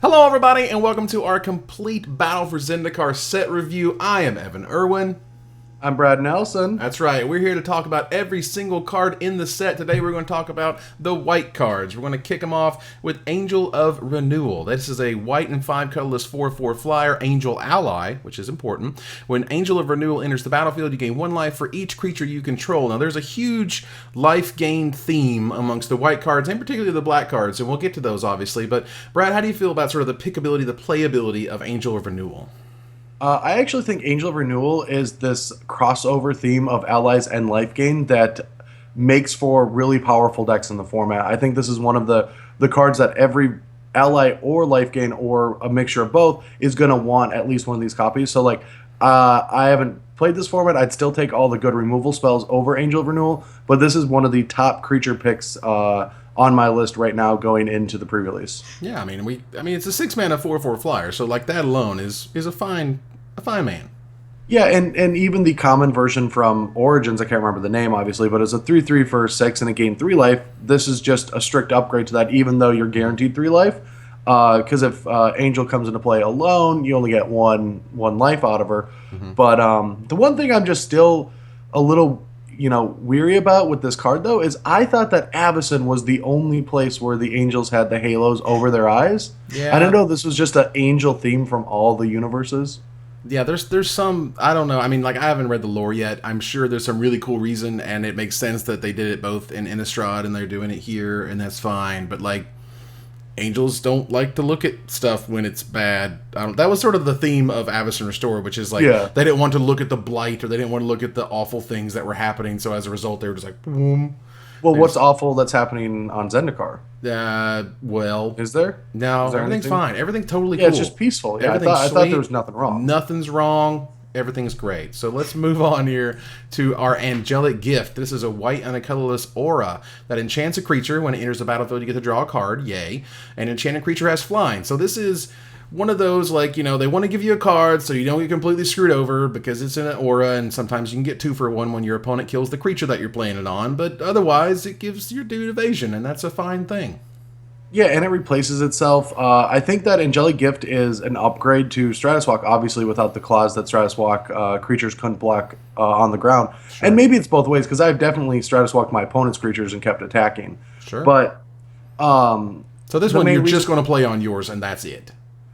Hello everybody and welcome to our complete Battle for Zendikar set review. I am Evan Irwin. I'm Brad Nelson. That's right, we're here to talk about every single card in the set. Today we're going to talk about the white cards. We're going to kick them off with Angel of Renewal. This is a white and 5 colorless 4/4 flyer, Angel Ally, which is important. When Angel of Renewal enters the battlefield, you gain 1 life for each creature you control. Now there's a huge life gain theme amongst the white cards, and particularly the black cards, and we'll get to those obviously. But Brad, how do you feel about sort of the pickability, the playability of Angel of Renewal? I actually think Angel of Renewal is this crossover theme of allies and life gain that makes for really powerful decks in the format. I think this is one of the cards that every ally or life gain or a mixture of both is going to want at least one of these copies. So I haven't played this format. I'd still take all the good removal spells over Angel of Renewal, but this is one of the top creature picks on my list right now going into the pre-release. Yeah, I mean it's a 6-mana 4/4 flyer, so like that alone is a fine man. Yeah, and even the common version from Origins, I can't remember the name obviously, but it's a 3/3 for 6 and it gained 3 life. This is just a strict upgrade to that, even though you're guaranteed 3 life. Because if Angel comes into play alone, you only get one life out of her. Mm-hmm. But the one thing I'm just still a little weary about with this card though is I thought that Avacyn was the only place where the angels had the halos over their eyes. Yeah. I don't know if this was just an angel theme from all the universes. Yeah, there's some, I don't know. I mean, like, I haven't read the lore yet. I'm sure there's some really cool reason, and it makes sense that they did it both in Innistrad and they're doing it here, and that's fine. But, like, angels don't like to look at stuff when it's bad. That was sort of the theme of Avacyn Restore, which is, like, they didn't want to look at the blight, or they didn't want to look at the awful things that were happening, so as a result, they were just like, boom. Well, what's awful that's happening on Zendikar? Well... Is there? No, everything's fine. Everything's totally cool. Yeah, it's just peaceful. Yeah, I thought there was nothing wrong. Nothing's wrong. Everything's great. So let's move on here to our Angelic Gift. This is a white and a colorless aura that enchants a creature. When it enters the battlefield, you get to draw a card. Yay. An enchanted creature has flying. So this is one of those, like, they want to give you a card so you don't get completely screwed over because it's in an aura, and sometimes you can get 2 for 1 when your opponent kills the creature that you're playing it on, but otherwise it gives your dude evasion, and that's a fine thing. Yeah, and it replaces itself. I think that Angelic Gift is an upgrade to Stratus Walk, obviously without the clause that Stratus Walk creatures couldn't block on the ground. Sure. And maybe it's both ways, because I've definitely Stratus Walked my opponent's creatures and kept attacking. Sure. But so this one you're just going to play on yours, and that's it.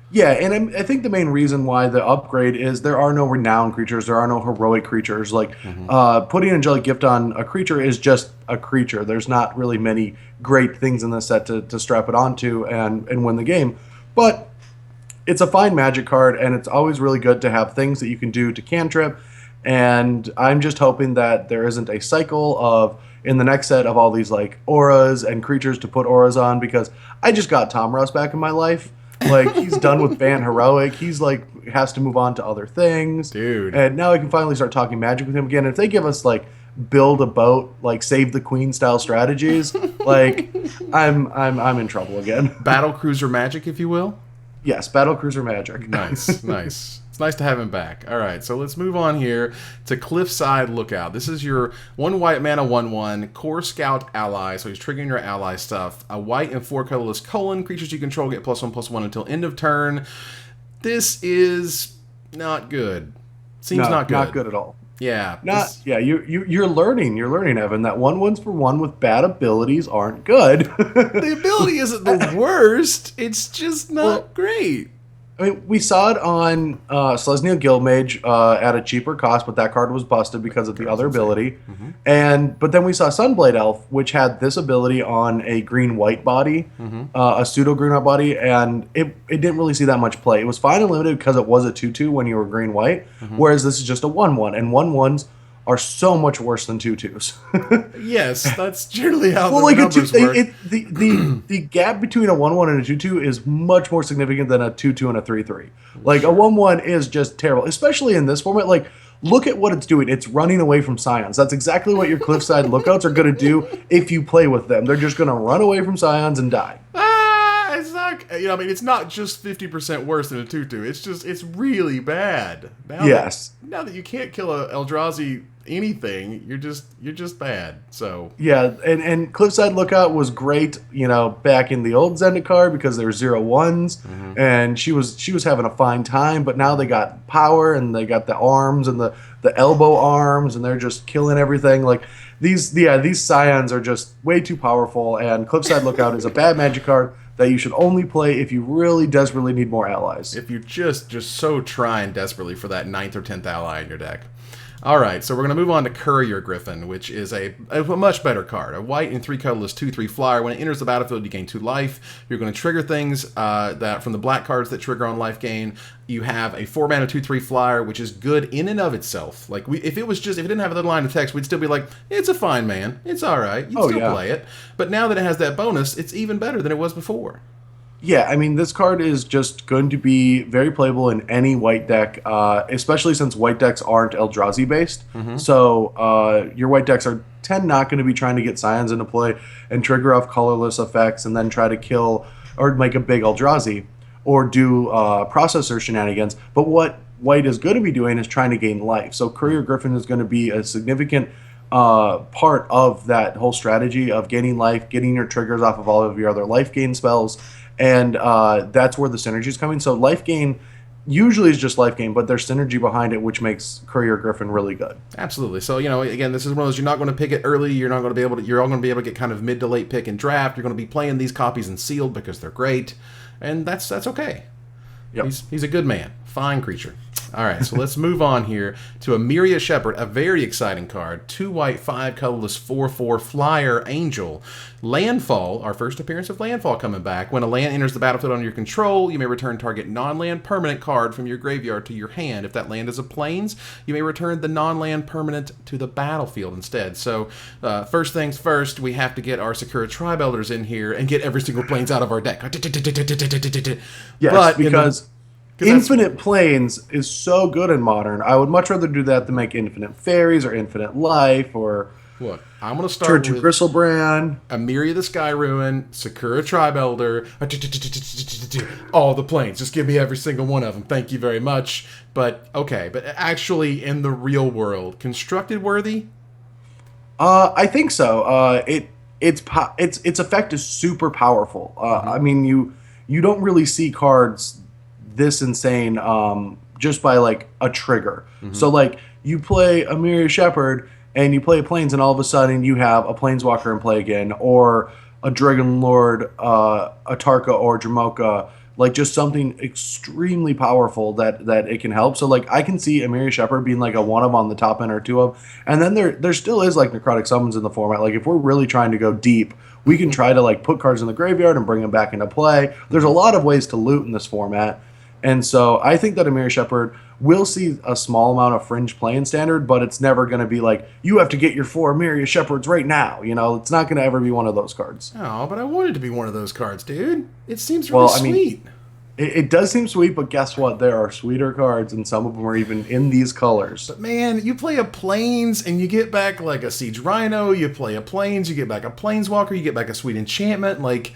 Yeah, and I think the main reason why the upgrade is there are no renowned creatures, there are no heroic creatures. Like, putting Angelic Gift on a creature is just a creature. There's not really many great things in the set to strap it onto and win the game. But it's a fine magic card, and it's always really good to have things that you can do to cantrip. And I'm just hoping that there isn't a cycle of, in the next set, of all these, like, auras and creatures to put auras on, because I just got Tom Ross back in my life. Like, he's done with Bant Heroic. He's, like, has to move on to other things. Dude. And now I can finally start talking Magic with him again. If they give us, like, build a boat, like, Save the Queen style strategies, like, I'm in trouble again. Battle Cruiser Magic, if you will? Yes, Battle Cruiser Magic. Nice, nice. It's nice to have him back. All right, so let's move on here to Cliffside Lookout. This is your 1 white mana 1/1 Core Scout ally, so he's triggering your ally stuff. A white and 4 colorless colon. Creatures you control get +1/+1 until end of turn. This is not good. Seems not good. Not good at all. Yeah. You're learning, Evan, that 1/1s for 1 with bad abilities aren't good. The ability isn't the worst. It's just not great. I mean, we saw it on Selesnya Guildmage at a cheaper cost, but that card was busted because of the other ability. Mm-hmm. But then we saw Sunblade Elf, which had this ability on a green-white body, a pseudo-green-white body, and it didn't really see that much play. It was fine and limited because it was a 2/2 when you were green-white, whereas this is just a 1/1, and 1/1s are so much worse than 2/2s. Yes, that's generally how the numbers work. The gap between a 1/1 and a 2/2 is much more significant than a 2/2 and a 3/3. Like, a 1/1 is just terrible, especially in this format. Like, look at what it's doing. It's running away from Scions. That's exactly what your Cliffside Lookouts are going to do if you play with them. They're just going to run away from Scions and die. It's not, it's not just 50% worse than a 2/2. It's really bad. Now that you can't kill a Eldrazi anything, you're just bad. So Yeah, and Cliffside Lookout was great, back in the old Zendikar because there were 0/1s, and she was having a fine time. But now they got power and they got the arms and the elbow arms, and they're just killing everything. Like these Scions are just way too powerful. And Cliffside Lookout is a bad magic card that you should only play if you really desperately need more allies. if you're just so trying desperately for that 9th or 10th ally in your deck. All right, so we're going to move on to Courier Griffin, which is a much better card. A white and 3 colorless 2/3 flyer. When it enters the battlefield, you gain 2 life. You're going to trigger things that from the black cards that trigger on life gain. You have a 4 mana 2/3 flyer, which is good in and of itself. Like if it didn't have a little line of text, we'd still be like, it's a fine man. It's all right. You'd still play it. But now that it has that bonus, it's even better than it was before. Yeah, I mean, this card is just going to be very playable in any white deck, especially since white decks aren't Eldrazi based. So your white decks tend not going to be trying to get Scions into play and trigger off colorless effects and then try to kill or make a big Eldrazi or do processor shenanigans. But what white is going to be doing is trying to gain life. So Courier Griffin is going to be a significant part of that whole strategy of gaining life, getting your triggers off of all of your other life gain spells. And that's where the synergy is coming. So life gain usually is just life gain, but there's synergy behind it, which makes Courier Griffin really good. Absolutely. So, again, this is one of those, you're not going to pick it early. You're all going to be able to get kind of mid to late pick and draft. You're going to be playing these copies in sealed because they're great. And that's okay. Yep. He's a good man. Fine creature. All right, so let's move on here to Emiria Shepherd, a very exciting card. 2 white, 5 colorless, 4/4 flyer angel. Landfall, our first appearance of Landfall coming back. When a land enters the battlefield under your control, you may return target non-land permanent card from your graveyard to your hand. If that land is a plains, you may return the non-land permanent to the battlefield instead. So first things first, we have to get our Sakura Tribe Elders in here and get every single plains out of our deck. Yes, but because Infinite Plains is so good in Modern. I would much rather do that than make Infinite Fairies or Infinite Life or... Look, I'm going to start with Gristlebrand, Emiria the Sky Ruin, Sakura Tribe Elder, all the planes. Just give me every single one of them. Thank you very much. But actually in the real world, constructed worthy? I think so. Its effect is super powerful. I mean, you don't really see cards this insane just by like a trigger. So like you play Emiria Shepherd and you play Plains, and all of a sudden you have a Planeswalker in play again, or a Dragon Lord, a Tarka or Dramoka, like just something extremely powerful that it can help. So like I can see Emiria Shepherd being like a 1 of on the top end or 2 of, and then there still is like Necrotic Summons in the format. Like if we're really trying to go deep, we can try to like put cards in the graveyard and bring them back into play. There's a lot of ways to loot in this format. And so I think that Emiria Shepherd will see a small amount of fringe play in Standard, but it's never going to be like, you have to get your 4 Emiria Shepherds right now. It's not going to ever be one of those cards. Oh, but I wanted to be one of those cards, dude. It seems really sweet. It does seem sweet, but guess what? There are sweeter cards, and some of them are even in these colors. But man, you play a Plains, and you get back like a Siege Rhino. You play a Plains, you get back a Planeswalker, you get back a sweet enchantment, like...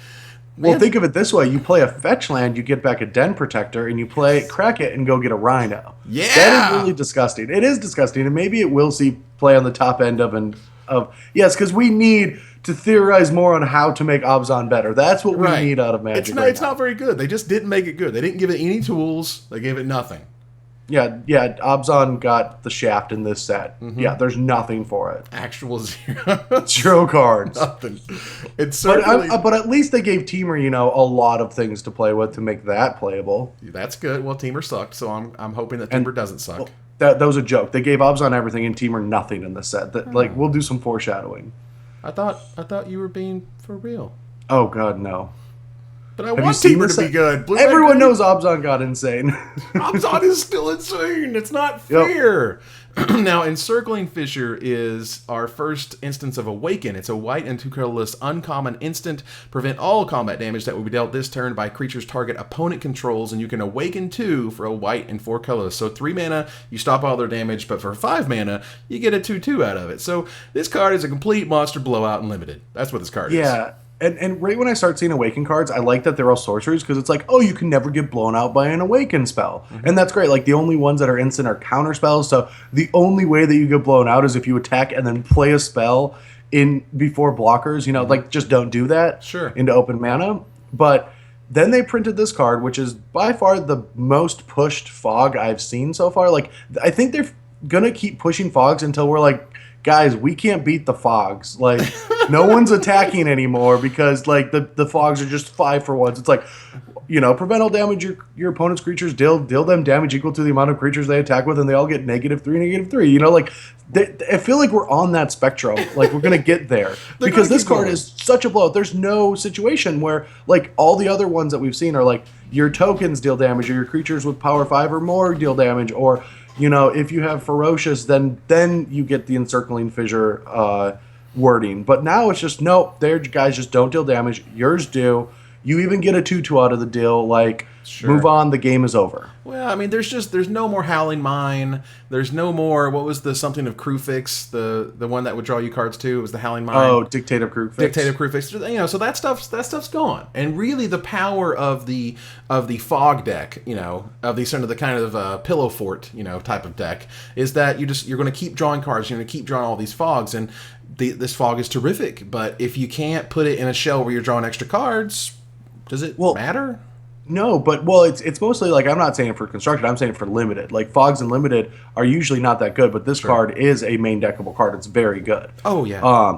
Well, think of it this way. You play a fetch land, you get back a Den Protector, and you crack it and go get a Rhino. Yeah! That is really disgusting. It is disgusting, and maybe it will see play on the top end of yes, because we need to theorize more on how to make Abzan better. That's what we need out of Magic. It's not very good. They just didn't make it good. They didn't give it any tools. They gave it nothing. Yeah, Abzan got the shaft in this set. Yeah, there's nothing for it. Actual 0. 0 cards. Nothing. It's certainly... but at least they gave Teamer, a lot of things to play with to make that playable. That's good. Well, Teamer sucked, so I'm hoping that Teamer doesn't suck. Well, that was a joke. They gave Abzan everything and Teamer nothing in this set. Like we'll do some foreshadowing. I thought you were being for real. Oh God, no. But I want Teamer to be good. Everyone knows Abzan got insane. Abzan is still insane. It's not fair. Now, Encircling Fissure is our first instance of Awaken. It's a white and 2 colorless uncommon instant. Prevent all combat damage that will be dealt this turn by creatures target opponent controls, and you can Awaken 2 for a white and 4 colorless. So 3 mana, you stop all their damage, but for 5 mana, you get a 2/2 out of it. So this card is a complete monster blowout and limited. That's what this card is. Yeah. And right when I start seeing Awaken cards, I like that they're all sorceries because it's like, oh, you can never get blown out by an Awaken spell. And that's great. Like, the only ones that are instant are counter spells. So the only way that you get blown out is if you attack and then play a spell in before blockers. You know, like, just don't do that Sure. into open mana. But then they printed this card, which is by far the most pushed Fog I've seen so far. Like, I think they're going to keep pushing Fogs until we're like, guys, we can't beat the Fogs. Like, no one's attacking anymore because, like, the Fogs are just 5-for-1s. It's like, you know, prevent all damage your opponent's creatures, deal them damage equal to the amount of creatures they attack with, and they all get -3, -3. You know, like, I feel like we're on that spectrum. Like, we're going to get there. Because this card is such a blowout. There's no situation where, like, all the other ones that we've seen are, like, your tokens deal damage, or your creatures with power 5 or more deal damage, or... You know, if you have Ferocious, then you get the Encircling Fissure wording. But now it's just, nope, their guys just don't deal damage. Yours do. You even get a 2/2 out of the deal. Like, move on, the game is over. Well, I mean, there's no more Howling Mine. There's no more, what was the something of Crewfix, the one that would draw you cards too? It was the Howling Mine. Oh, Dictative Crewfix. Dictative Crewfix. You know, so that stuff's gone. And really the power of the Fog deck, you know, of the sort of the kind of Pillow Fort, you know, type of deck, is that you're going to keep drawing cards. You're going to keep drawing all these Fogs, and this Fog is terrific. But if you can't put it in a shell where you're drawing extra cards, does it matter? No, but it's mostly like, I'm not saying for constructed, I'm saying for limited. Like, Fogs and limited are usually not that good, but this card is a main deckable card. It's very good. Oh yeah.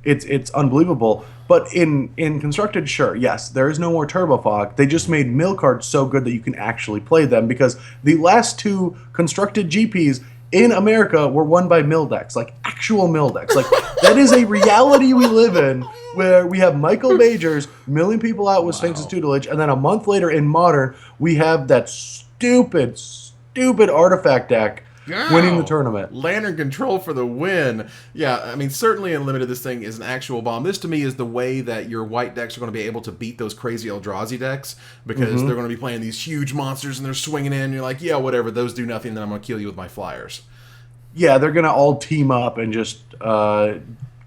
It's unbelievable. But in constructed, sure, yes, there is no more Turbo Fog. They just made mill cards so good that you can actually play them, because the last 2 constructed GPs in America were won by mill decks, like actual mill decks. Like, that is a reality we live in, where we have Michael Majors milling people out with Sphinx's Tutelage, and then a month later in Modern, we have that stupid artifact deck winning the tournament. Lantern Control for the win. Yeah, I mean, certainly in Limited, this thing is an actual bomb. This, to me, is the way that your white decks are going to be able to beat those crazy Eldrazi decks, because they're going to be playing these huge monsters, and they're swinging in, and you're like, yeah, whatever, those do nothing, then I'm going to kill you with my flyers. Yeah, they're going to all team up and just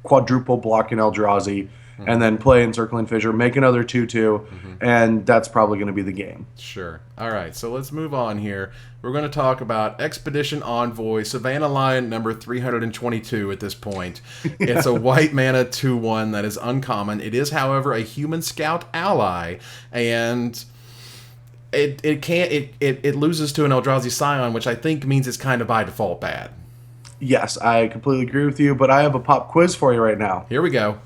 quadruple block an Eldrazi, and then play Encircling Fissure, make another 2/2, and that's probably going to be the game. Sure. All right, so let's move on here. We're going to talk about Expedition Envoy, Savannah Lion number 322 at this point. It's a white mana 2/1 that is uncommon. It is, however, a human scout ally, and it loses to an Eldrazi Scion, which I think means it's kind of by default bad. Yes, I completely agree with you, but I have a pop quiz for you right now. Here we go.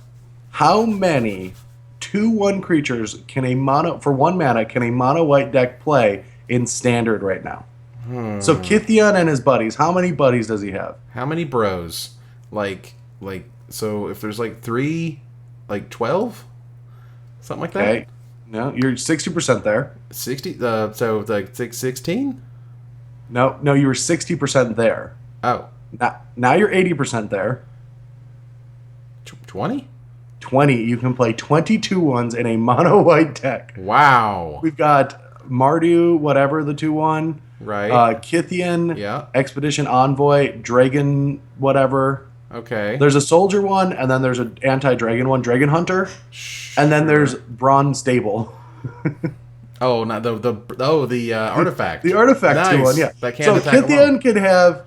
How many 2/1 creatures can a mono white deck play in Standard right now? So Gideon and his buddies, how many buddies does he have? How many bros? Like so if there's like 3, like 12? Something like that? Okay. No, you're 60% there. 60 so like 16? No, you were 60% there. Oh. Now you're 80% there. 20? 20. You can play 22 ones in a mono white deck. Wow. We've got Mardu, whatever the 2/1. Right. Kithian. Yeah. Expedition Envoy. Dragon, whatever. Okay. There's a soldier one, and then there's an anti-dragon one, Dragon Hunter. Sure. And then there's Brawn Stable. Oh, not the artifact. The artifact nice. 2/1, yeah. That So attack alone. Kithian could have,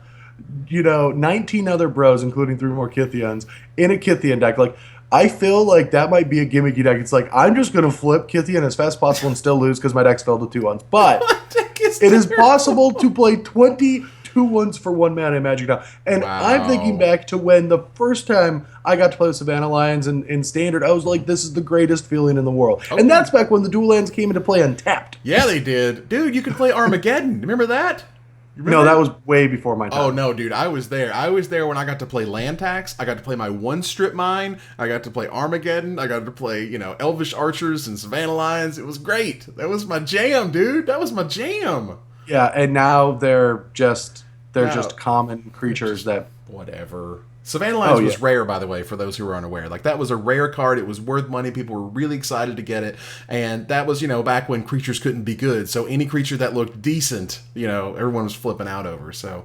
19 other bros, including 3 more Kithians, in a Kithian deck. Like, I feel like that might be a gimmicky deck. It's like, I'm just going to flip Kithian as fast as possible and still lose because my deck's filled with 2/1s. But it is possible to play 20 2/1s for 1 mana in Magic now. And I'm thinking back to when the first time I got to play with Savannah Lions in Standard, I was like, this is the greatest feeling in the world. Okay. And that's back when the dual lands came into play untapped. Yeah, they did. Dude, you could play Armageddon. Remember that? No, that was way before my time. Oh, no, dude. I was there. I was there when I got to play Land Tax. I got to play my 1-strip mine. I got to play Armageddon. I got to play, Elvish Archers and Savannah Lions. It was great. That was my jam, dude. That was my jam. Yeah, and now they're just common creatures that... Whatever. Savannah Lions was rare, by the way, for those who were unaware. Like, that was a rare card. It was worth money. People were really excited to get it. And that was, back when creatures couldn't be good. So any creature that looked decent, everyone was flipping out over. So,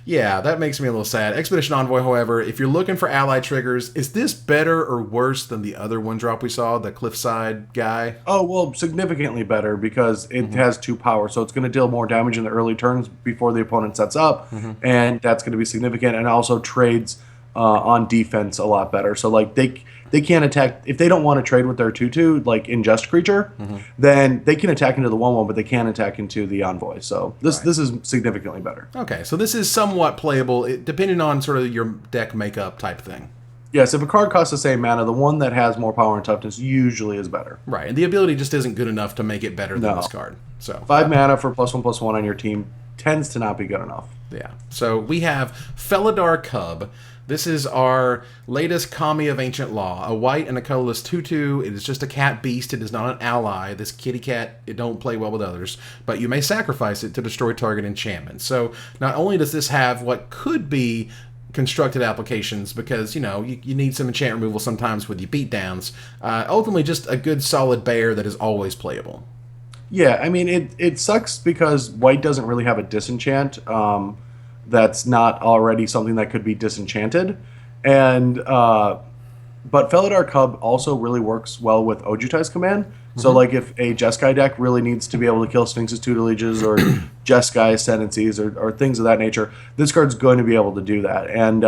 Yeah, that makes me a little sad. Expedition Envoy, however, if you're looking for ally triggers, is this better or worse than the other one drop we saw, the Cliffside guy? Oh, well, significantly better because it has 2 power. So it's going to deal more damage in the early turns before the opponent sets up. And that's going to be significant. And also trades on defense a lot better. So, like, they can't attack. If they don't want to trade with their 2/2, like Ingest Creature, then they can attack into the 1/1, but they can't attack into the Envoy. So this is significantly better. Okay, so this is somewhat playable, depending on sort of your deck makeup type thing. Yes, if a card costs the same mana, the one that has more power and toughness usually is better. Right, and the ability just isn't good enough to make it better than this card. So 5 mana for +1/+1 on your team tends to not be good enough. yeah, so we have Felidar Cub. This is our latest Kami of Ancient Law, a white and a colorless 2/2. It is just a cat beast. It is not an ally. This kitty cat, it don't play well with others, but you may sacrifice it to destroy target enchantment. So not only does this have what could be constructed applications, because you need some enchant removal sometimes with your beatdowns, ultimately just a good solid bear that is always playable. Yeah, I mean, it sucks because white doesn't really have a disenchant. That's not already something that could be disenchanted. And but Felidar Cub also really works well with Ojutai's command. So like if a Jeskai deck really needs to be able to kill Sphinx's Tutelages or Jeskai Ascendancies or things of that nature, this card's going to be able to do that. And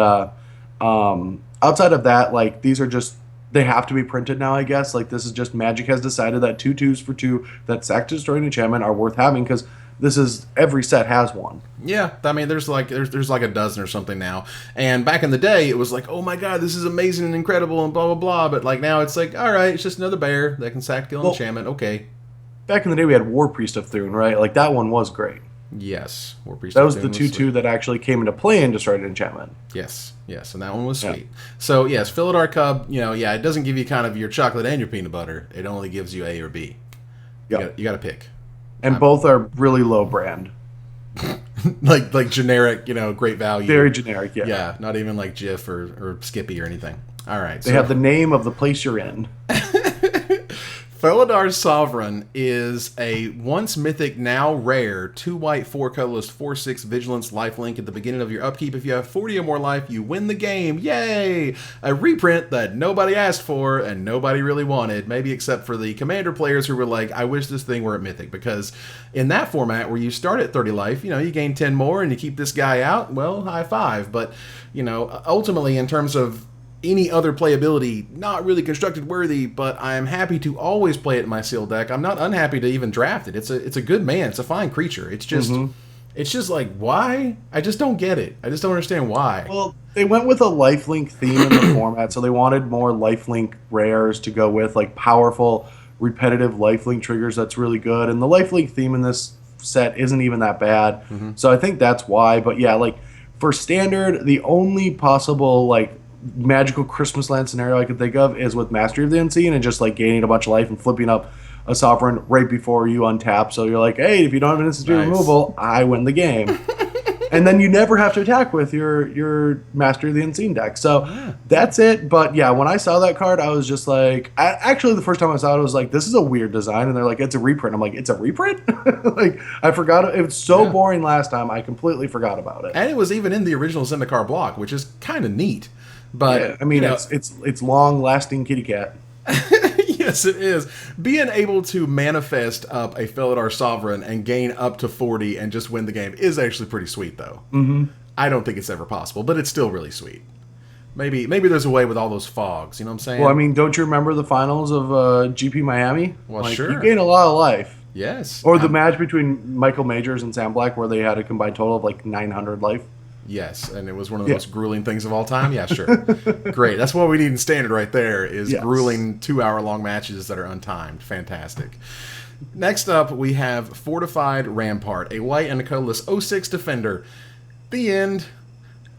outside of that, like these are just, they have to be printed now, I guess. Like this is just Magic has decided that 2/2s for 2 that sack to destroy an enchantment are worth having because this is, every set has one. Yeah, I mean, there's like a dozen or something now. And back in the day, it was like, oh my god, this is amazing and incredible and blah blah blah. But like now, it's like, all right, it's just another bear that can sack kill enchantment. Okay. Back in the day, we had War Priest of Thune, right? Like that one was great. Yes, War Priest. That was the 2/2 that actually came into play and destroyed an enchantment. Yes, and that one was sweet. So yes, Felidar Cub. It doesn't give you kind of your chocolate and your peanut butter. It only gives you A or B. You got to pick. And both are really low brand. like generic, great value. Very generic, yeah. Yeah, not even like Jif or Skippy or anything. All right. They have the name of the place you're in. Felidar Sovereign is a once mythic, now rare, 2 white, 4 colorless, 4/6 vigilance lifelink at the beginning of your upkeep. If you have 40 or more life, you win the game. Yay! A reprint that nobody asked for and nobody really wanted, maybe except for the commander players who were like, I wish this thing were at mythic, because in that format where you start at 30 life, you gain 10 more and you keep this guy out, well, high five. But, ultimately in terms of any other playability, not really constructed worthy, but I'm happy to always play it in my sealed deck. I'm not unhappy to even draft it. It's a good man. It's a fine creature. It's just it's just like, why? I just don't get it. I just don't understand why. Well, they went with a lifelink theme in the format, so they wanted more lifelink rares to go with, like powerful, repetitive lifelink triggers that's really good. And the lifelink theme in this set isn't even that bad. So I think that's why. But yeah, like for standard, the only possible like magical Christmas land scenario I could think of is with Mastery of the Unseen and just like gaining a bunch of life and flipping up a sovereign right before you untap. So you're like, hey, if you don't have an instant removal, I win the game. And then you never have to attack with your Mastery of the Unseen deck. So that's it. But yeah, when I saw that card, I was just like, actually the first time I saw it, I was like, this is a weird design. And they're like, it's a reprint. I'm like, it's a reprint? Like, I forgot. It was so boring last time. I completely forgot about it. And it was even in the original Zendikar block, which is kind of neat. But yeah, I mean, it's long-lasting kitty cat. Yes, it is. Being able to manifest up a Felidar Sovereign and gain up to 40 and just win the game is actually pretty sweet, though. I don't think it's ever possible, but it's still really sweet. Maybe there's a way with all those fogs. You know what I'm saying? Well, I mean, don't you remember the finals of GP Miami? Well, like, sure. You gain a lot of life. Yes. Or the match between Michael Majors and Sam Black where they had a combined total of like 900 life. Yes, and it was one of the most grueling things of all time. Yeah, sure. Great. That's what we need in standard right there is grueling 2-hour-long matches that are untimed. Fantastic. Next up, we have Fortified Rampart, a white and a colorless 06 defender. The end.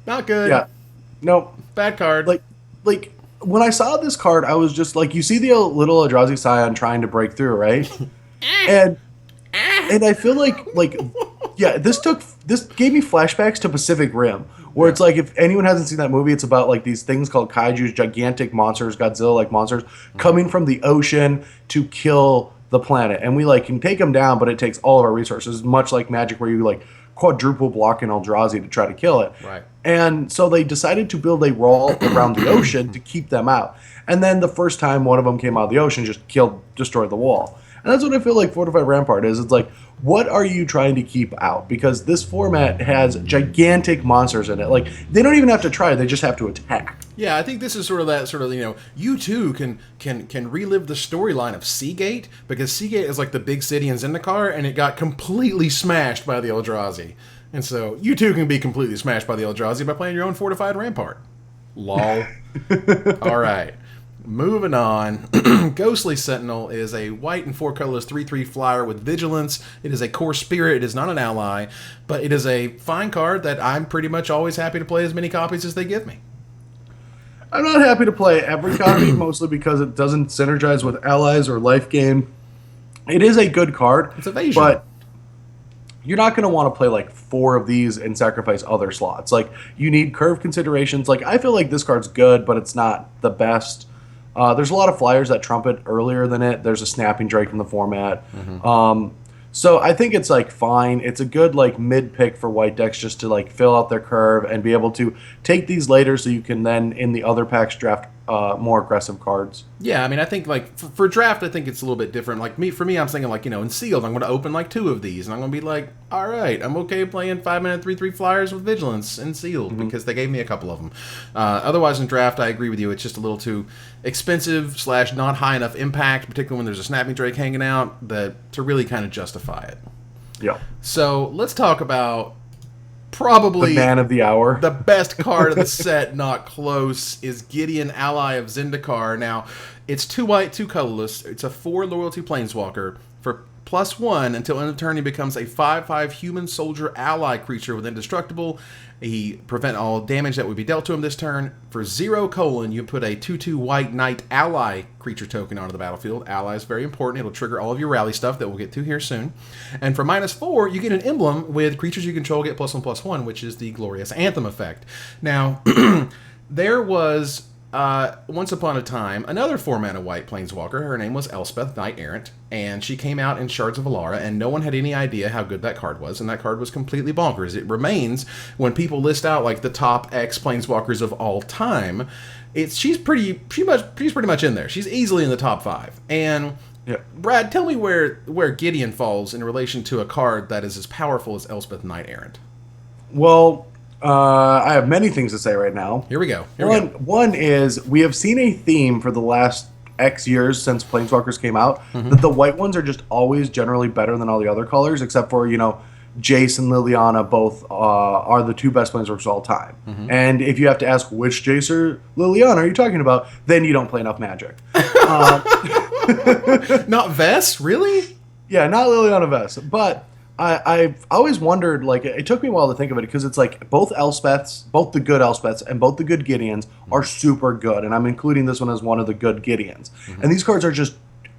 Not good. Yeah. Nope. Bad card. Like when I saw this card, I was just like, you see the little Eldrazi Scion trying to break through, right? and I feel like yeah, this gave me flashbacks to Pacific Rim, where it's like, if anyone hasn't seen that movie, it's about like these things called kaijus, gigantic monsters, Godzilla-like monsters, coming from the ocean to kill the planet, and we like can take them down, but it takes all of our resources, much like Magic, where you like quadruple block an Eldrazi to try to kill it. Right. And so they decided to build a wall around the ocean to keep them out. And then the first time one of them came out of the ocean, just destroyed the wall. And that's what I feel like Fortified Rampart is. It's like, what are you trying to keep out? Because this format has gigantic monsters in it. Like, they don't even have to try; they just have to attack. Yeah, I think this is sort of that sort of, you too can relive the storyline of Seagate, because Seagate is like the big city in Zendikar, and it got completely smashed by the Eldrazi. And so you too can be completely smashed by the Eldrazi by playing your own Fortified Rampart. Lol. All right. Moving on. Ghostly Sentinel is a white and 4 colorless 3/3 flyer with vigilance. It is a core spirit. It is not an ally, but it is a fine card that I'm pretty much always happy to play as many copies as they give me. I'm not happy to play every copy, mostly because it doesn't synergize with allies or life gain. It is a good card. It's evasion. But you're not going to want to play like 4 of these and sacrifice other slots. Like, you need curve considerations. Like, I feel like this card's good, but it's not the best. There's a lot of flyers that trumpet earlier than it. There's a Snapping Drake in the format. So I think it's like fine. It's a good like mid pick for white decks just to like fill out their curve and be able to take these later so you can then in the other packs draft more aggressive cards. Yeah, I mean, I think like for draft, I think it's a little bit different. Like for me, I'm thinking like in sealed, I'm going to open like 2 of these, and I'm going to be like, all right, I'm okay playing 5-minute 3/3 flyers with vigilance in sealed because they gave me a couple of them. Otherwise, in draft, I agree with you. It's just a little too expensive / not high enough impact, particularly when there's a Snapping Drake hanging out, to really kind of justify it. Yeah. So let's talk about probably the man of the hour. The best card of the set, not close, is Gideon, Ally of Zendikar. Now, it's 2 white, 2 colorless. It's a 4 loyalty planeswalker for +1 until end of turn. He becomes a 5/5 human soldier ally creature with indestructible. He prevent all damage that would be dealt to him this turn. For 0:, you put a 2/2 white knight ally creature token onto the battlefield. Ally is very important. It'll trigger all of your rally stuff that we'll get to here soon. And for -4, you get an emblem with creatures you control get +1/+1, which is the Glorious Anthem effect. Now, there was once upon a time another 4-mana white planeswalker. Her name was Elspeth, Knight Errant, and she came out in Shards of Alara, and no one had any idea how good that card was, and that card was completely bonkers. It remains, when people list out like the top X planeswalkers of all time, she's pretty much in there. She's easily in the top 5. And yeah. Brad, tell me where Gideon falls in relation to a card that is as powerful as Elspeth, Knight Errant. Well, I have many things to say right now. Here we go. One is we have seen a theme for the last X years since Planeswalkers came out that the white ones are just always generally better than all the other colors, except for, Jace and Liliana both are the 2 best Planeswalkers of all time. And if you have to ask which Jace or Liliana are you talking about, then you don't play enough Magic. Not Vess? Really? Yeah, not Liliana Vess. But I've always wondered, like, it took me a while to think of it, because it's like both Elspeths, both the good Elspeths and both the good Gideons are super good, and I'm including this one as one of the good Gideons. And these cards are just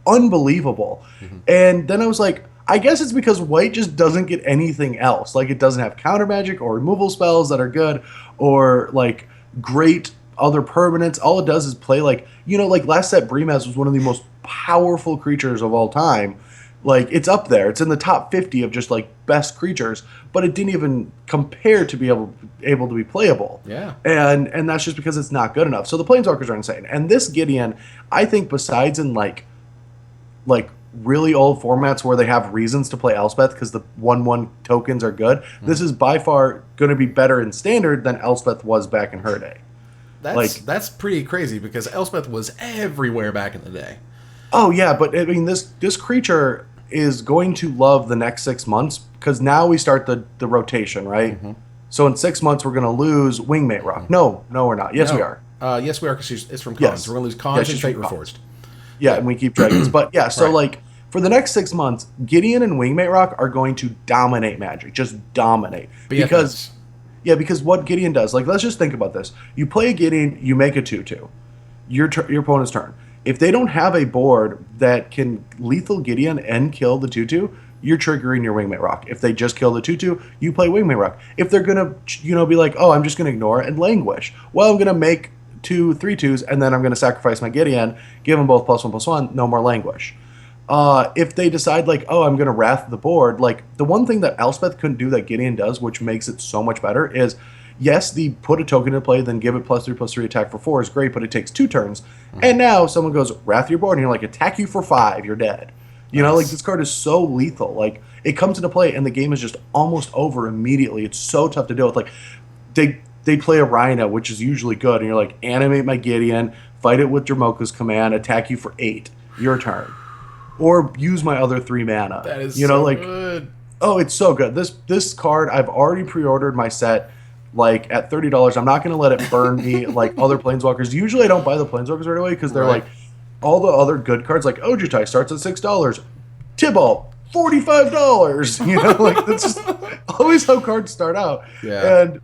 unbelievable. And then I was like, I guess it's because white just doesn't get anything else. Like, it doesn't have counter magic or removal spells that are good, or like great other permanents. All it does is play like last set Brimaz was one of the most powerful creatures of all time. Like, it's up there. It's in the top 50 of just, like, best creatures, but it didn't even compare to be able to be playable. Yeah. And that's just because it's not good enough. So the Planeswalkers are insane. And this Gideon, I think besides in, like really old formats where they have reasons to play Elspeth because the 1/1 tokens are good, this is by far going to be better in Standard than Elspeth was back in her day. That's pretty crazy, because Elspeth was everywhere back in the day. Oh, yeah, but, I mean, this creature is going to love the next 6 months, because now we start the rotation, right? So in 6 months, we're going to lose Wingmate Rock. No, we're not. Yes, we are. Yes, we are, because it's from Khans. Yes. We're going to lose Khans and Fate Reforged. Yeah, and we keep dragons. But, yeah, so, Right. for the next 6 months, Gideon and Wingmate Rock are going to dominate Magic. Just dominate. BFS. Because what Gideon does, like, let's just think about this. You play a Gideon, you make a 2/2. Your opponent's turn. If they don't have a board that can lethal Gideon and kill the 2/2, you're triggering your Wingmate Rock. If they just kill the 2/2, you play Wingmate Rock. If they're going to, be like, oh, I'm just going to ignore it and languish. Well, I'm going to make 2 3/2s, and then I'm going to sacrifice my Gideon, give them both +1/+1, no more languish. if they decide like, oh, I'm gonna wrath the board, like the one thing that Elspeth couldn't do that Gideon does, which makes it so much better, is yes, the put a token in play, then give it +3/+3 attack for 4 is great, but it takes 2 turns. And now someone goes wrath your board, and you're like, attack you for 5, you're dead. You know, like this card is so lethal. Like it comes into play, and the game is just almost over immediately. It's so tough to deal with. Like they play a Rhino, which is usually good, and you're like, animate my Gideon, fight it with Dramoka's command, attack you for 8, your turn, or use my other 3 mana. That is good. Oh, it's so good. This card, I've already pre-ordered my set like at $30. I'm not going to let it burn me like other Planeswalkers. Usually I don't buy the Planeswalkers right away because they're like all the other good cards like Ojutai starts at $6. Tibalt, $45. You know, like that's just always how cards start out. Yeah.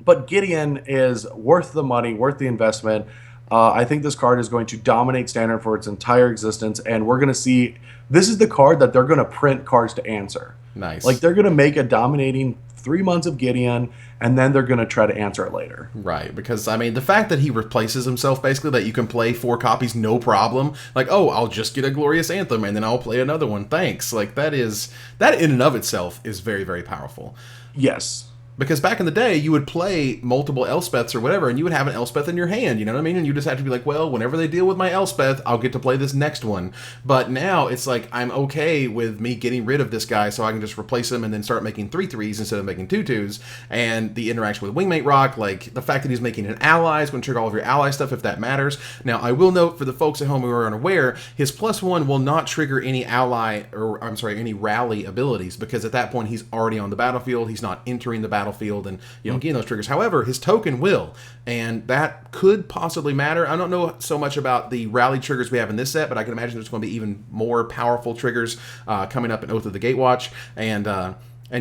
But Gideon is worth the money, worth the investment. I think this card is going to dominate Standard for its entire existence, and we're going to see this is the card that they're going to print cards to answer. Nice. Like they're going to make a dominating 3 months of Gideon, and then they're going to try to answer it later. Right, because, I mean, the fact that he replaces himself, basically, that you can play 4 copies, no problem. Like, oh, I'll just get a Glorious Anthem, and then I'll play another one, thanks. Like, that in and of itself is very, very powerful. Yes. Because back in the day, you would play multiple Elspeths or whatever, and you would have an Elspeth in your hand, you know what I mean? And you just have to be like, well, whenever they deal with my Elspeth, I'll get to play this next one. But now, it's like, I'm okay with me getting rid of this guy so I can just replace him and then start making 3/3s instead of making 2/2s. And the interaction with Wingmate Rock, like, the fact that he's making an ally is going to trigger all of your ally stuff if that matters. Now, I will note, for the folks at home who are unaware, his +1 will not trigger any any rally abilities, because at that point, he's already on the battlefield, he's not entering the battlefield, and you don't gain those triggers. However, his token will, and that could possibly matter. I don't know so much about the rally triggers we have in this set, but I can imagine there's going to be even more powerful triggers coming up in Oath of the Gatewatch, and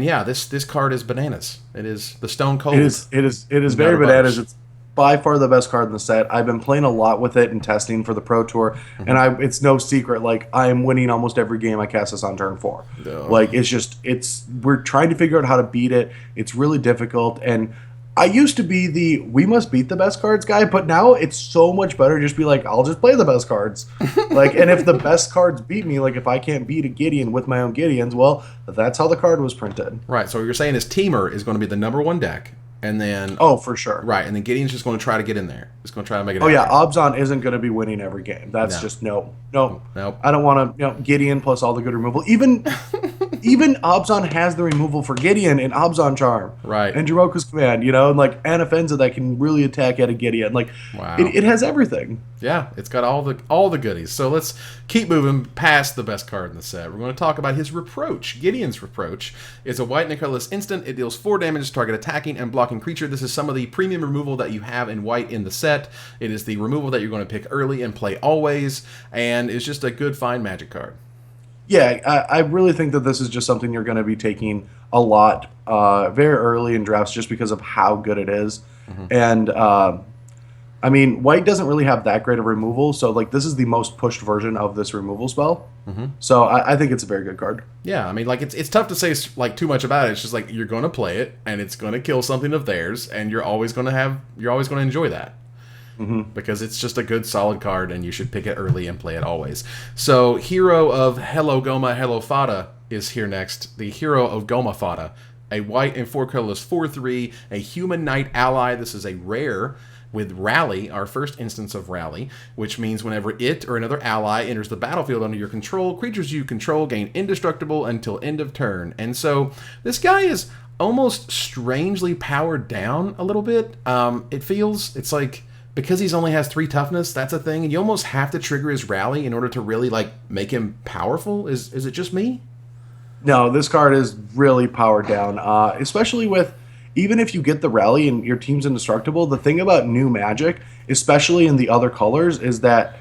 yeah, this card is bananas. It is the stone cold. It is very bananas. It's by far the best card in the set. I've been playing a lot with it and testing for the Pro Tour, and it's no secret, like, I am winning almost every game I cast this on turn 4. Like, we're trying to figure out how to beat it. It's really difficult, and I used to be the we must beat the best cards guy, but now it's so much better just be like, I'll just play the best cards. Like, and if the best cards beat me, like if I can't beat a Gideon with my own Gideons, well, that's how the card was printed. Right, so what you're saying is Teamer is going to be the #1 deck. And then... Oh, for sure. Right, and then Gideon's just going to try to get in there. Just going to try to make it happen. Yeah, Obzon isn't going to be winning every game. That's just no. Nope. I don't want to, Gideon plus all the good removal. Even Obzon has the removal for Gideon in Obzon Charm. Right. And Jiroku's Command, and like Anafenza that can really attack at a Gideon. Like, wow. It has everything. Yeah, it's got all the goodies. So let's keep moving past the best card in the set. We're going to talk about his Reproach. Gideon's Reproach is a white and colorless instant. It deals 4 damage to target attacking and blocking creature. This is some of the premium removal that you have in white in the set. It is the removal that you're going to pick early and play always, and it's just a good fine Magic card. Yeah, I really think that this is just something you're going to be taking a lot very early in drafts just because of how good it is. And I mean, white doesn't really have that great of removal, so like this is the most pushed version of this removal spell. So I think it's a very good card. Yeah, I mean, like it's tough to say like too much about it. It's just like you're going to play it, and it's going to kill something of theirs, and you're always going to enjoy that. Because it's just a good solid card, and you should pick it early and play it always. So, Hero of Hello Goma Hello Fada is here next. The Hero of Goma Fada, a white and 4 colorless 4/3, a human knight ally. This is a rare with Rally, our first instance of Rally, which means whenever it or another ally enters the battlefield under your control, creatures you control gain indestructible until end of turn. And so this guy is almost strangely powered down a little bit. It's like, because he's only has 3 toughness, that's a thing, and you almost have to trigger his Rally in order to really like make him powerful. Is it just me? No, this card is really powered down, especially with, even if you get the Rally and your team's indestructible, the thing about new Magic, especially in the other colors, is that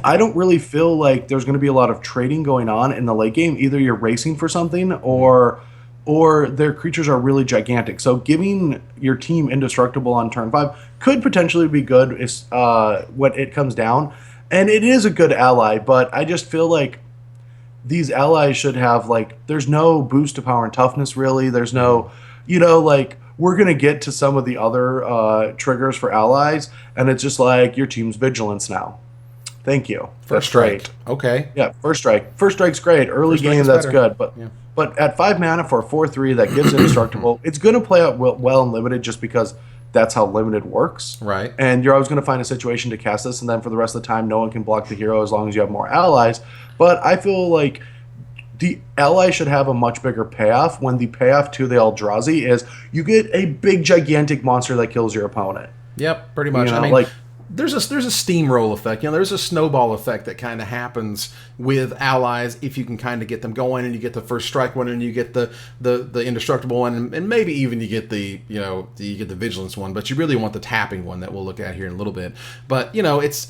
I don't really feel like there's going to be a lot of trading going on in the late game. Either you're racing for something or their creatures are really gigantic. So giving your team indestructible on turn 5 could potentially be good when it comes down. And it is a good ally, but I just feel like these allies should have, like, there's no boost to power and toughness, really. There's no, like, we're going to get to some of the other triggers for allies, and it's just like your team's vigilance now. Thank you. First That's strike. great. Okay. Yeah, first strike. First strike's great. Early First strike game, is that's better. good. But Yeah. but at 5 mana for a 4/3 that gives indestructible, it's going to play out well in limited just because that's how limited works. Right. And you're always going to find a situation to cast this, and then for the rest of the time, no one can block the hero as long as you have more allies. But I feel like the ally should have a much bigger payoff when the payoff to the Eldrazi is you get a big, gigantic monster that kills your opponent. Yep, pretty much. You know, I mean, like there's a steamroll effect. You know, there's a snowball effect that kind of happens with allies if you can kind of get them going, and you get the first strike one, and you get the indestructible one, and maybe even you get the vigilance one. But you really want the tapping one that we'll look at here in a little bit. But you know, it's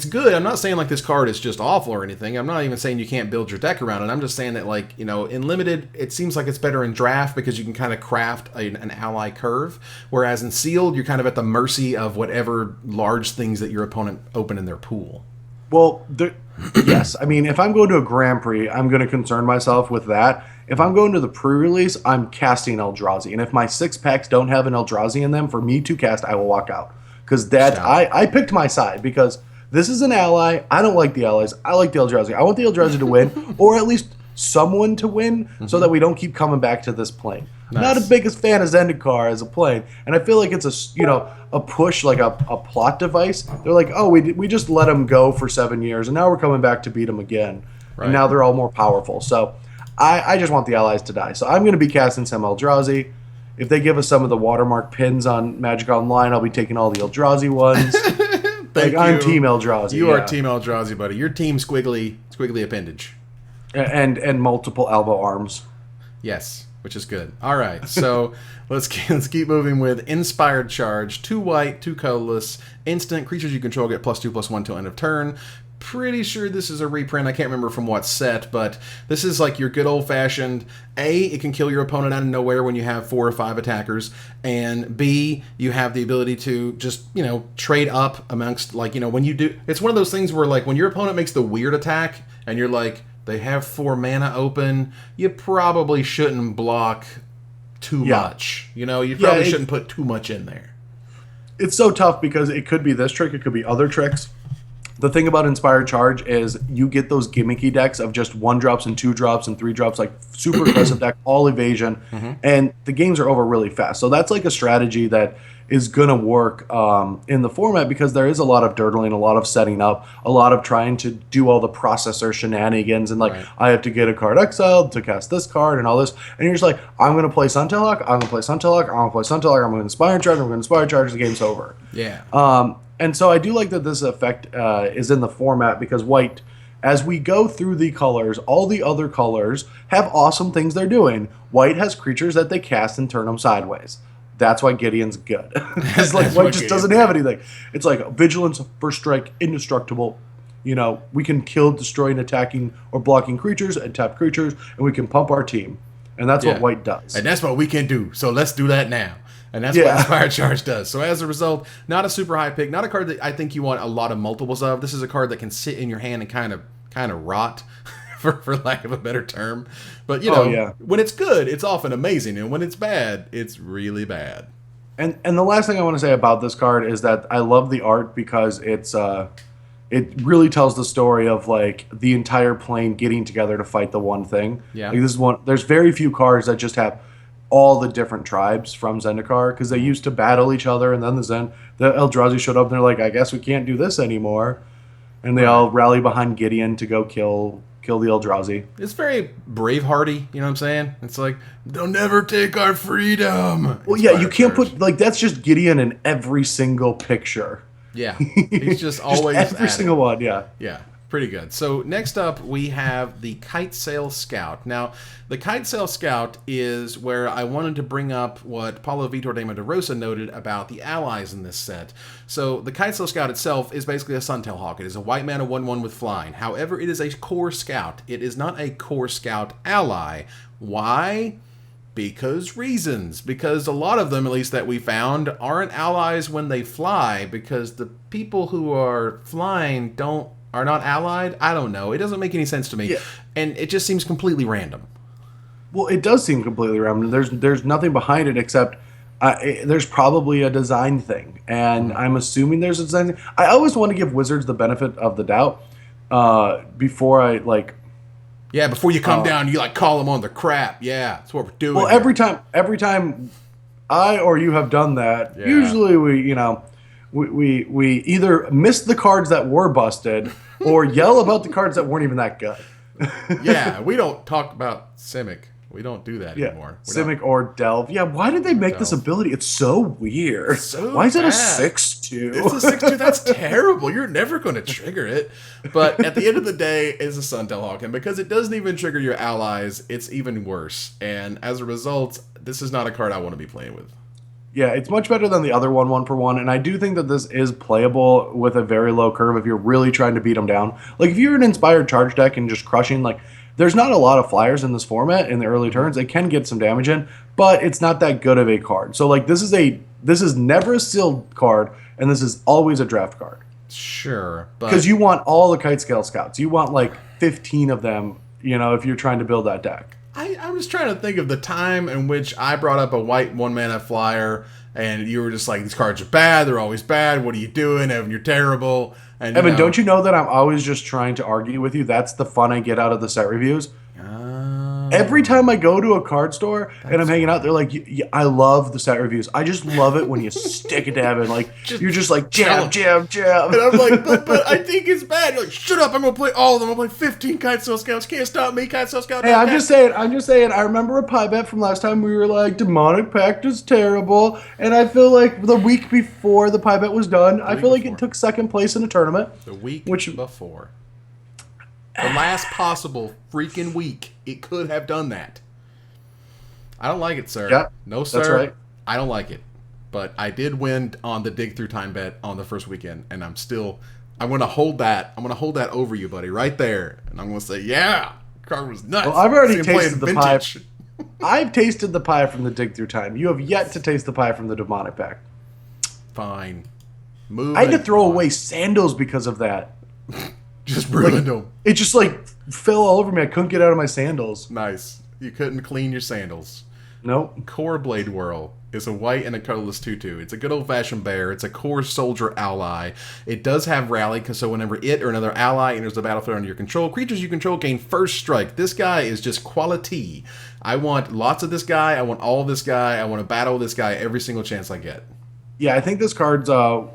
good. I'm not saying like this card is just awful or anything. I'm not even saying you can't build your deck around it. I'm just saying that, like, you know, in limited, it seems like it's better in draft because you can kind of craft an ally curve, whereas in sealed, you're kind of at the mercy of whatever large things that your opponent open in their pool. Well, yes. I mean, if I'm going to a Grand Prix, I'm going to concern myself with that. If I'm going to the pre-release, I'm casting Eldrazi. And if my 6-packs don't have an Eldrazi in them, for me to cast, I will walk out. Because I picked my side because this is an ally. I don't like the allies. I like the Eldrazi. I want the Eldrazi to win, or at least someone to win, so that we don't keep coming back to this plane. Nice. Not the biggest fan of Zendikar as a plane, and I feel like it's a push, like a plot device. They're like, oh, we just let them go for 7 years, and now we're coming back to beat them again, Right. and now they're all more powerful. So I just want the allies to die. So I'm going to be casting some Eldrazi. If they give us some of the watermark pins on Magic Online, I'll be taking all the Eldrazi ones. I'm Team Eldrazi. You are Team Eldrazi, buddy. You're Team Squiggly appendage. And multiple elbow arms. Yes, which is good. All right, so let's keep moving with Inspired Charge. 2 white, 2 colorless, instant. Creatures you control get +2/+1 till end of turn. Pretty sure this is a reprint. I can't remember from what set, but this is like your good old-fashioned, A, it can kill your opponent out of nowhere when you have 4 or 5 attackers, and B, you have the ability to just, you know, trade up amongst, like, you know, when you do, it's one of those things where, like, when your opponent makes the weird attack, and you're like, they have 4 mana open, you probably shouldn't block too much. You know, you probably shouldn't put too much in there. It's so tough because it could be this trick, it could be other tricks. The thing about Inspired Charge is you get those gimmicky decks of just 1-drops and 2-drops and 3-drops, like super aggressive deck, all evasion, and the games are over really fast. So that's like a strategy that is going to work in the format because there is a lot of dirtling, a lot of setting up, a lot of trying to do all the processor shenanigans, and like, I have to get a card exiled to cast this card and all this. And you're just like, I'm going to play Suntellock, I'm going to play Suntellock, I'm going to play Suntellock, I'm going to Inspire Charge, I'm going to Inspire Charge, the game's over. Yeah. And so I do like that this effect is in the format because white, as we go through the colors, all the other colors have awesome things they're doing. White has creatures that they cast and turn them sideways. That's why Gideon's good. It's like white just doesn't have anything. It's like vigilance, first strike, indestructible. You know, we can kill, destroy, and attacking or blocking creatures and tap creatures, and we can pump our team. And that's what white does. And that's what we can do. So let's do that now. And that's what Inspired Charge does. So as a result, not a super high pick, not a card that I think you want a lot of multiples of. This is a card that can sit in your hand and kind of rot, for lack of a better term. But, you know, when it's good, it's often amazing. And when it's bad, it's really bad. And the last thing I want to say about this card is that I love the art because it's it really tells the story of like the entire plane getting together to fight the one thing. Yeah. Like this is one. There's very few cards that just have all the different tribes from Zendikar because they used to battle each other, and then the Eldrazi showed up and they're like, I guess we can't do this anymore, and they all rally behind Gideon to go kill the Eldrazi. It's very Bravehearty, you know what I'm saying? It's like, they'll never take our freedom. Well, yeah, you can't put, like, that's just Gideon in every single picture. Yeah, he's just always every single one, yeah. Yeah, pretty good. So next up, we have the Kite Sail Scout. Now, the Kite Sail Scout is where I wanted to bring up what Paulo Vitor de Mendoza noted about the allies in this set. So the Kite Sail Scout itself is basically a Suntail Hawk. It is a white mana 1/1 with flying. However, it is a core scout. It is not a core scout ally. Why? Because reasons. Because a lot of them, at least that we found, aren't allies when they fly, because the people who are flying are not allied. I don't know. It doesn't make any sense to me. Yeah. And it just seems completely random. Well, it does seem completely random. There's nothing behind it except There's probably a design thing, and Mhm. I'm assuming there's a design thing. I always want to give Wizards the benefit of the doubt before I like. Yeah, before you come down, you like call them on the crap. Yeah, that's what we're doing Well, here. every time I or you have done that, Yeah. usually we either miss the cards that were busted or yell about the cards that weren't even that good. Yeah, we don't talk about Simic. We don't do that Yeah, anymore. We don't Simic or Delve. Yeah, why did they make this delve. ability? It's so weird. So Why is it a bad. 6/2? It's a 6-2. That's terrible. You're never going to trigger it. But at the end of the day, it's a Suntail Hawk. And because it doesn't even trigger your allies, it's even worse. And as a result, this is not a card I want to be playing with. Yeah, it's much better than the other one for one, and I do think that this is playable with a very low curve if you're really trying to beat them down. Like if you're an inspired charge deck and just crushing, like there's not a lot of flyers in this format in the early turns. It can get some damage in, but it's not that good of a card. So like this is never a sealed card, and this is always a draft card Sure, but because you want all the Kite Scale Scouts. You want like 15 of them. If you're trying to build that deck. I'm just trying to think of the time in which I brought up a white 1-mana flyer, and you were just like, these cards are bad. They're always bad. What are you doing, Evan? You're terrible. And Evan, don't you know that I'm always just trying to argue with you? That's the fun I get out of the set reviews. Every time I go to a card store and I'm hanging out, they're like, I love the set reviews. I just love it when you stick it to Evan. Like, you're just like, jab, jab, jab. And I'm like, but I think it's bad. You're like, shut up. I'm going to play all of them. I'm going to play 15 Kite Sail Scouts. Can't stop me. Kite Sail Scout. Hey, I'm just saying, I remember a pie bet from last time we were like, Demonic Pact is terrible. And I feel like the week before the pie bet was done, I feel like it took second place in a tournament. The week Which before. The last possible freaking week, it could have done that. I don't like it, sir. Yeah, No, sir. that's right. I don't like it. But I did win on the dig through time bet on the first weekend, and I'm going to hold that. I'm going to hold that over you, buddy, right there. And I'm going to say, yeah, card was nuts. Well, I've already See him playing tasted the pie. vintage. I've tasted the pie from the dig through time. You have yet to taste the pie from the Demonic Pact. Fine. Move. I had to throw away sandals because of that. Just ruined them. It just like fell all over me. I couldn't get out of my sandals. Nice. You couldn't clean your sandals. Nope. Core Blade Whirl is a white and a colorless 2/2. It's a good old-fashioned bear. It's a core soldier ally. It does have rally, so whenever it or another ally enters the battlefield under your control, creatures you control gain first strike. This guy is just quality. I want lots of this guy. I want all of this guy. I want to battle this guy every single chance I get. Yeah, I think this card's a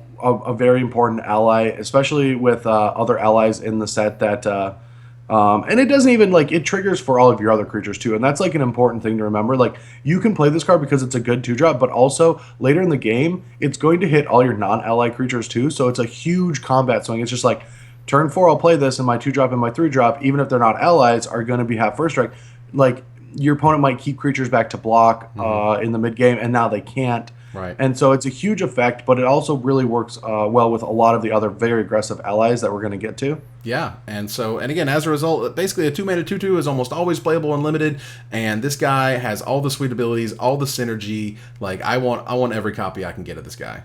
very important ally, especially with other allies in the set that. And it doesn't even like it triggers for all of your other creatures too, and that's like an important thing to remember. Like you can play this card because it's a good 2-drop, but also later in the game, it's going to hit all your non-ally creatures too. So it's a huge combat swing. It's just like turn 4, I'll play this, and my 2-drop and my 3-drop, even if they're not allies, are going to be have first strike. Like your opponent might keep creatures back to block in the mid game, and now they can't. Right. And so it's a huge effect, but it also really works well with a lot of the other very aggressive allies that we're going to get to. Yeah, and again, as a result, basically a 2-mana 2/2 is almost always playable unlimited, and this guy has all the sweet abilities, all the synergy. Like I want every copy I can get of this guy.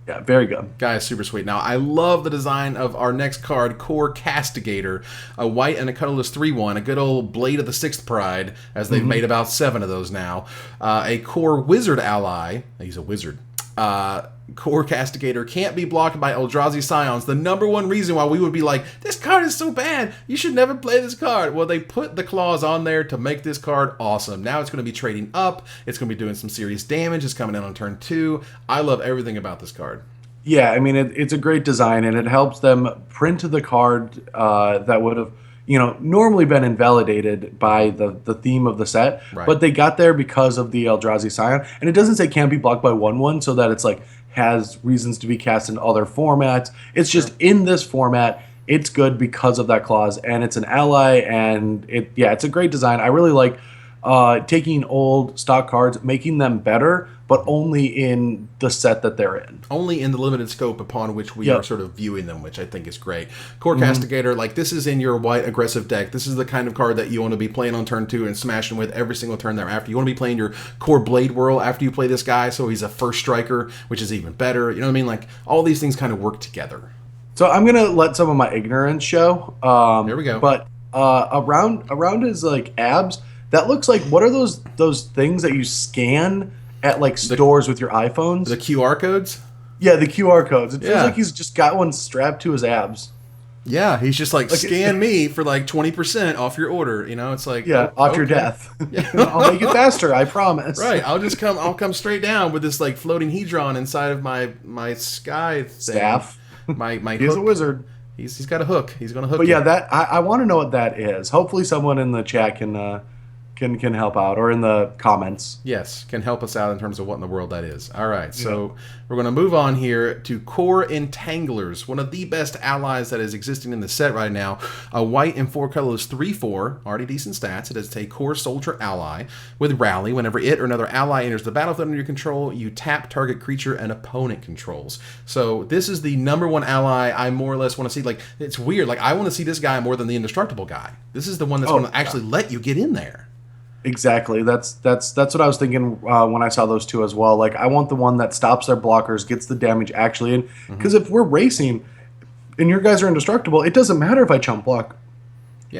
Yeah, very good. Guy is super sweet. Now, I love the design of our next card, Core Castigator, a white and a colorless 3/1, a good old Blade of the Sixth Pride, as they've made about 7 of those now. A Core Wizard ally, he's a wizard. Core Castigator can't be blocked by Eldrazi Scions. The number one reason why we would be like, this card is so bad, you should never play this card. Well, they put the clause on there to make this card awesome. Now it's going to be trading up. It's going to be doing some serious damage. It's coming in on turn 2. I love everything about this card. Yeah, I mean, it's a great design, and it helps them print the card that would have, normally been invalidated by the theme of the set. Right. But they got there because of the Eldrazi Scion. And it doesn't say can't be blocked by 1/1, so that it's like has reasons to be cast in other formats. It's just in this format, it's good because of that clause, and it's an ally, and it's a great design. I really like taking old stock cards, making them better, but only in the set that they're in. Only in the limited scope upon which we are sort of viewing them, which I think is great. Core Castigator, like this is in your white aggressive deck. This is the kind of card that you want to be playing on turn 2 and smashing with every single turn thereafter. You want to be playing your Core Blade Whirl after you play this guy, so he's a first striker, which is even better. You know what I mean? Like all these things kind of work together. So I'm gonna let some of my ignorance show. Here we go. But around his like abs, that looks like what are those things that you scan at like stores with your iPhones. The QR codes. Yeah, the QR codes. It feels Yeah. like he's just got one strapped to his abs. Yeah, he's just like scan me for like 20% off your order. You know, it's like off your death. I'll make it faster. I promise. Right, I'll come straight down with this like floating hedron inside of my sky thing. Staff. My He's hook. a wizard. He's got a hook. He's gonna hook. But you. yeah, that I want to know what that is. Hopefully, someone in the chat can help out, or in the comments. Yes, can help us out in terms of what in the world that is. All right, so we're going to move on here to Core Entanglers, one of the best allies that is existing in the set right now. A white and 4 colors 3/4, already decent stats. It is a core soldier ally with Rally. Whenever it or another ally enters the battlefield under your control, you tap target creature an opponent controls. So this is the number 1 ally I more or less want to see. Like, it's weird. Like, I want to see this guy more than the indestructible guy. This is the one that's going to actually let you get in there. Exactly. That's what I was thinking when I saw those two as well. Like, I want the one that stops their blockers, gets the damage actually in. Because if we're racing and your guys are indestructible, it doesn't matter if I chump block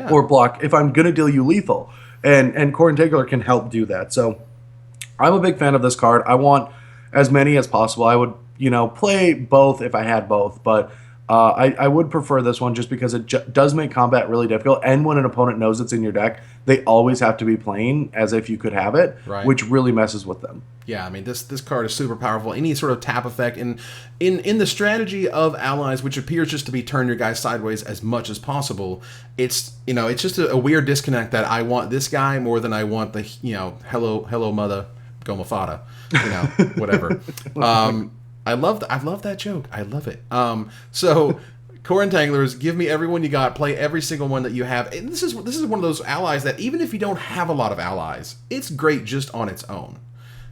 or block if I'm gonna deal you lethal. And Core Entangler can help do that. So I'm a big fan of this card. I want as many as possible. I would play both if I had both, but I would prefer this one just because it does make combat really difficult. And when an opponent knows it's in your deck, they always have to be playing as if you could have it, which really messes with them. Yeah, I mean, this card is super powerful. Any sort of tap effect in the strategy of allies, which appears just to be turn your guys sideways as much as possible, it's just a weird disconnect that I want this guy more than I want the hello mother Gomafada, whatever. I love that joke. I love it. So Core Entanglers, give me everyone you got. Play every single one that you have. And this is one of those allies that even if you don't have a lot of allies, it's great just on its own.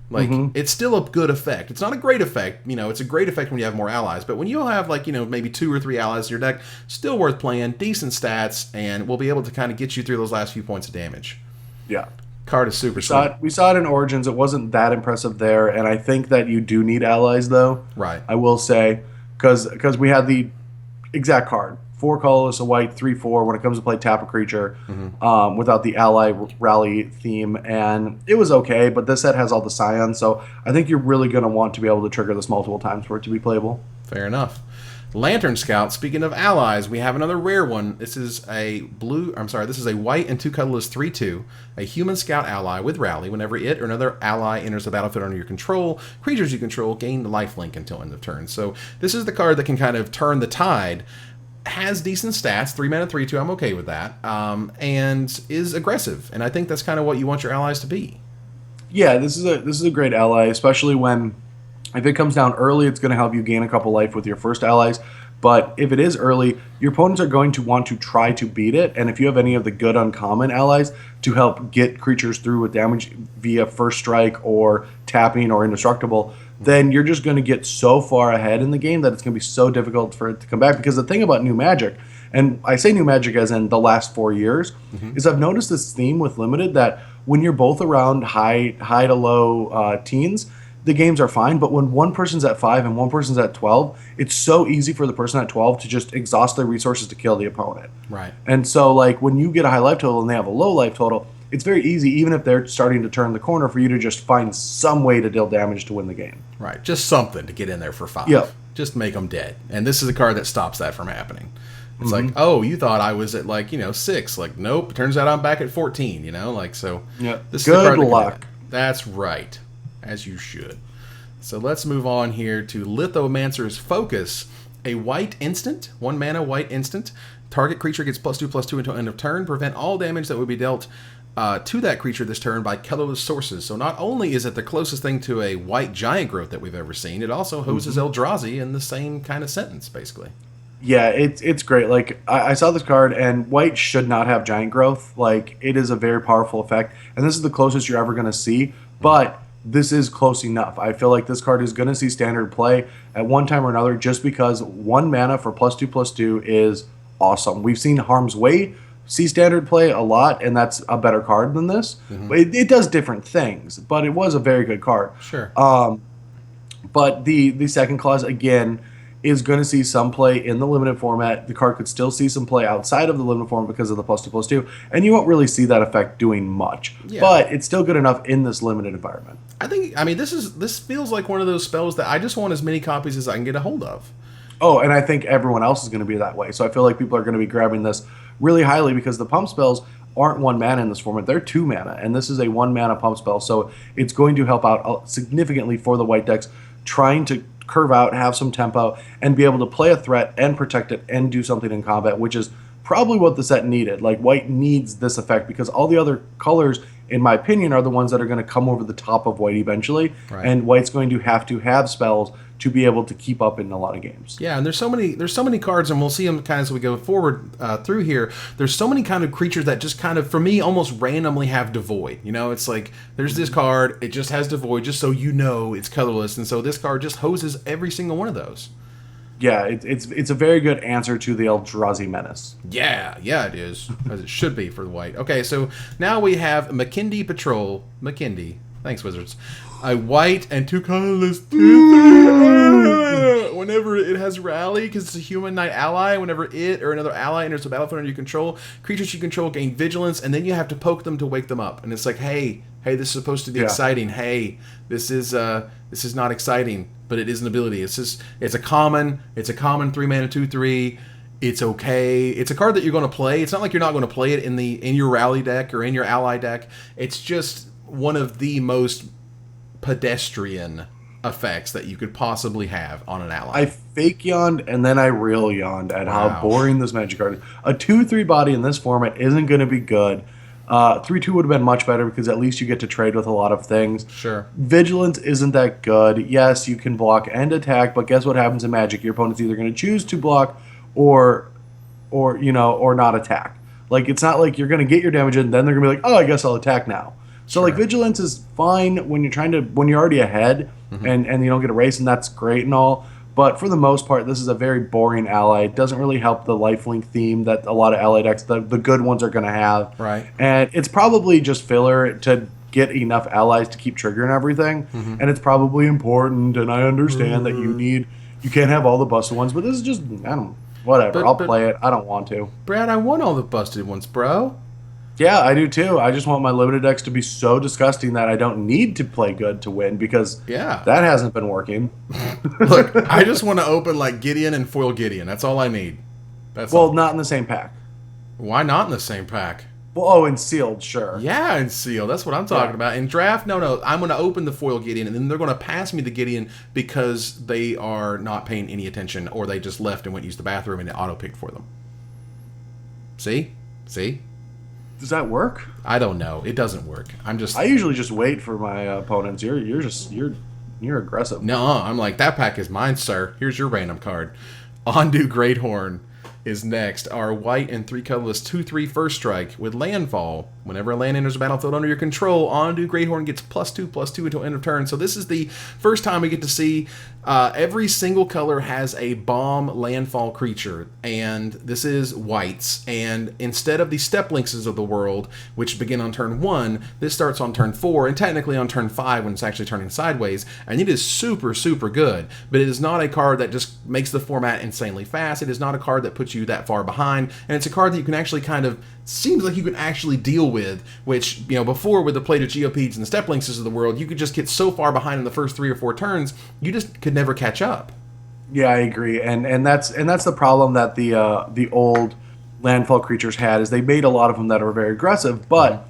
Like, it's still a good effect. It's not a great effect. It's a great effect when you have more allies. But when you have, maybe 2 or 3 allies in your deck, still worth playing. Decent stats, and we'll be able to kind of get you through those last few points of damage. Yeah. Card is super sweet. We saw it in Origins. It wasn't that impressive there, and I think that you do need allies, though. Right. I will say, because we had the exact card. 4 colorless, a white, 3/4 when it comes to play tap a creature without the ally rally theme, and it was okay, but this set has all the scions, so I think you're really going to want to be able to trigger this multiple times for it to be playable. Fair enough. Lantern Scout, speaking of allies, we have another rare one. This is a white and 2 colorless 3/2, a human scout ally with Rally. Whenever it or another ally enters the battlefield under your control, creatures you control gain the lifelink until end of turn. So this is the card that can kind of turn the tide. Has decent stats, 3 mana 3/2. I'm okay with that, and is aggressive. And I think that's kind of what you want your allies to be. Yeah, this is a great ally, especially when if it comes down early, it's going to help you gain a couple life with your first allies. But if it is early, your opponents are going to want to try to beat it. And if you have any of the good uncommon allies to help get creatures through with damage via first strike or tapping or indestructible, then you're just going to get so far ahead in the game that it's going to be so difficult for it to come back. Because the thing about new Magic, and I say new Magic as in the last 4 years, is I've noticed this theme with Limited that when you're both around high to low teens, the games are fine, but when one person's at 5 and one person's at 12, it's so easy for the person at 12 to just exhaust their resources to kill the opponent. Right. And so, like, when you get a high life total and they have a low life total, it's very easy, even if they're starting to turn the corner, for you to just find some way to deal damage to win the game. Right. Just something to get in there for 5. Yep. Just make them dead. And this is a card that stops that from happening. It's like, oh, you thought I was at 6. Like, nope. Turns out I'm back at 14. So Yep. this Good is the card luck. That's right. As you should. So let's move on here to Lithomancer's Focus, a white instant, 1 mana white instant. Target creature gets +2/+2 until end of turn. Prevent all damage that would be dealt to that creature this turn by colorless sources. So not only is it the closest thing to a white giant growth that we've ever seen, it also hoses Eldrazi in the same kind of sentence, basically. Yeah, it's great. Like, I saw this card, and white should not have giant growth. Like, it is a very powerful effect, and this is the closest you're ever going to see. But this is close enough. I feel like this card is going to see standard play at one time or another just because 1 mana for +2/+2 is awesome. We've seen Harm's Way see standard play a lot, and that's a better card than this. But it does different things, but it was a very good card. Sure. But the second clause, again, is going to see some play in the limited format. The card could still see some play outside of the limited format because of the +2/+2, and you won't really see that effect doing much. Yeah. But it's still good enough in this limited environment. I mean, this feels like one of those spells that I just want as many copies as I can get a hold of. Oh, and I think everyone else is going to be that way. So I feel like people are going to be grabbing this really highly because the pump spells aren't 1 mana in this format. They're 2 mana, and this is a 1 mana pump spell. So it's going to help out significantly for the white decks trying to curve out, have some tempo, and be able to play a threat and protect it and do something in combat, which is probably what the set needed. Like, white needs this effect because all the other colors, in my opinion, are the ones that are going to come over the top of white eventually, and white's going to have spells to be able to keep up in a lot of games. Yeah, and there's so many cards, and we'll see them kind of as we go forward through here. There's so many kind of creatures that just kind of, for me, almost randomly have Devoid. You know, it's like there's this card, it just has Devoid, just so you know it's colorless, and so this card just hoses every single one of those. Yeah, it's a very good answer to the Eldrazi Menace. Yeah, it is, as it should be for the white. Okay, so now we have McKindy Patrol. McKindy. Thanks, Wizards. A white and 2 colorless. Whenever it has Rally, because it's a human knight ally, whenever it or another ally enters the battlefield under your control, creatures you control gain vigilance, and then you have to poke them to wake them up. And it's like, hey, this is supposed to be exciting. Hey, this is not exciting, but it is an ability. It's a common 3 mana 2/3. It's okay. It's a card that you're going to play. It's not like you're not going to play it in your Rally deck or in your ally deck. It's just one of the most pedestrian effects that you could possibly have on an ally. I fake yawned and then I real yawned at how boring this Magic card is. A 2/3 body in this format isn't going to be good. 3/2 would have been much better because at least you get to trade with a lot of things. Sure. Vigilance isn't that good. Yes, you can block and attack, but guess what happens in Magic? Your opponent's either going to choose to block or not attack. Like, it's not like you're going to get your damage in, then they're going to be like, oh, I guess I'll attack now. So, like, Vigilance is fine when you're already ahead and you don't get a race, and that's great and all. But for the most part, this is a very boring ally. It doesn't really help the lifelink theme that a lot of ally decks, the good ones, are going to have. Right. And it's probably just filler to get enough allies to keep triggering everything. And it's probably important, and I understand that you can't have all the busted ones, but this is just, whatever. I'll play it. I don't want to. Brad, I want all the busted ones, bro. Yeah, I do too. I just want my limited decks to be so disgusting that I don't need to play good to win because that hasn't been working. Look, I just want to open like Gideon and foil Gideon. That's all I need. Not in the same pack. Why not in the same pack? Well, and sealed, sure. Yeah, and sealed. That's what I'm talking about. In draft, no. I'm going to open the foil Gideon, and then they're going to pass me the Gideon because they are not paying any attention, or they just left and went to use the bathroom and it auto-picked for them. See? Does that work? I don't know. It doesn't work. I usually just wait for my opponents. You're aggressive. No, I'm like, that pack is mine, sir. Here's your random card. Ondu Greathorn is next. Our white and 3 colorless 2/3 first strike with Landfall. Whenever a land enters a battlefield under your control, Ondu Greathorn gets +2/+2 until end of turn. So this is the first time we get to see every single color has a bomb landfall creature, and this is whites. And instead of the step links of the world, which begin on turn 1, this starts on turn 4 and technically on turn 5 when it's actually turning sideways. And it is super, super good. But it is not a card that just makes the format insanely fast. It is not a card that puts you that far behind. And it's a card that you can actually seems like you can actually deal with, which, before with the Plated Geopedes and the Step Lynxes of the world, you could just get so far behind in the first 3 or 4 turns, you just could never catch up. Yeah, I agree, and that's the problem that the old landfall creatures had, is they made a lot of them that are very aggressive, but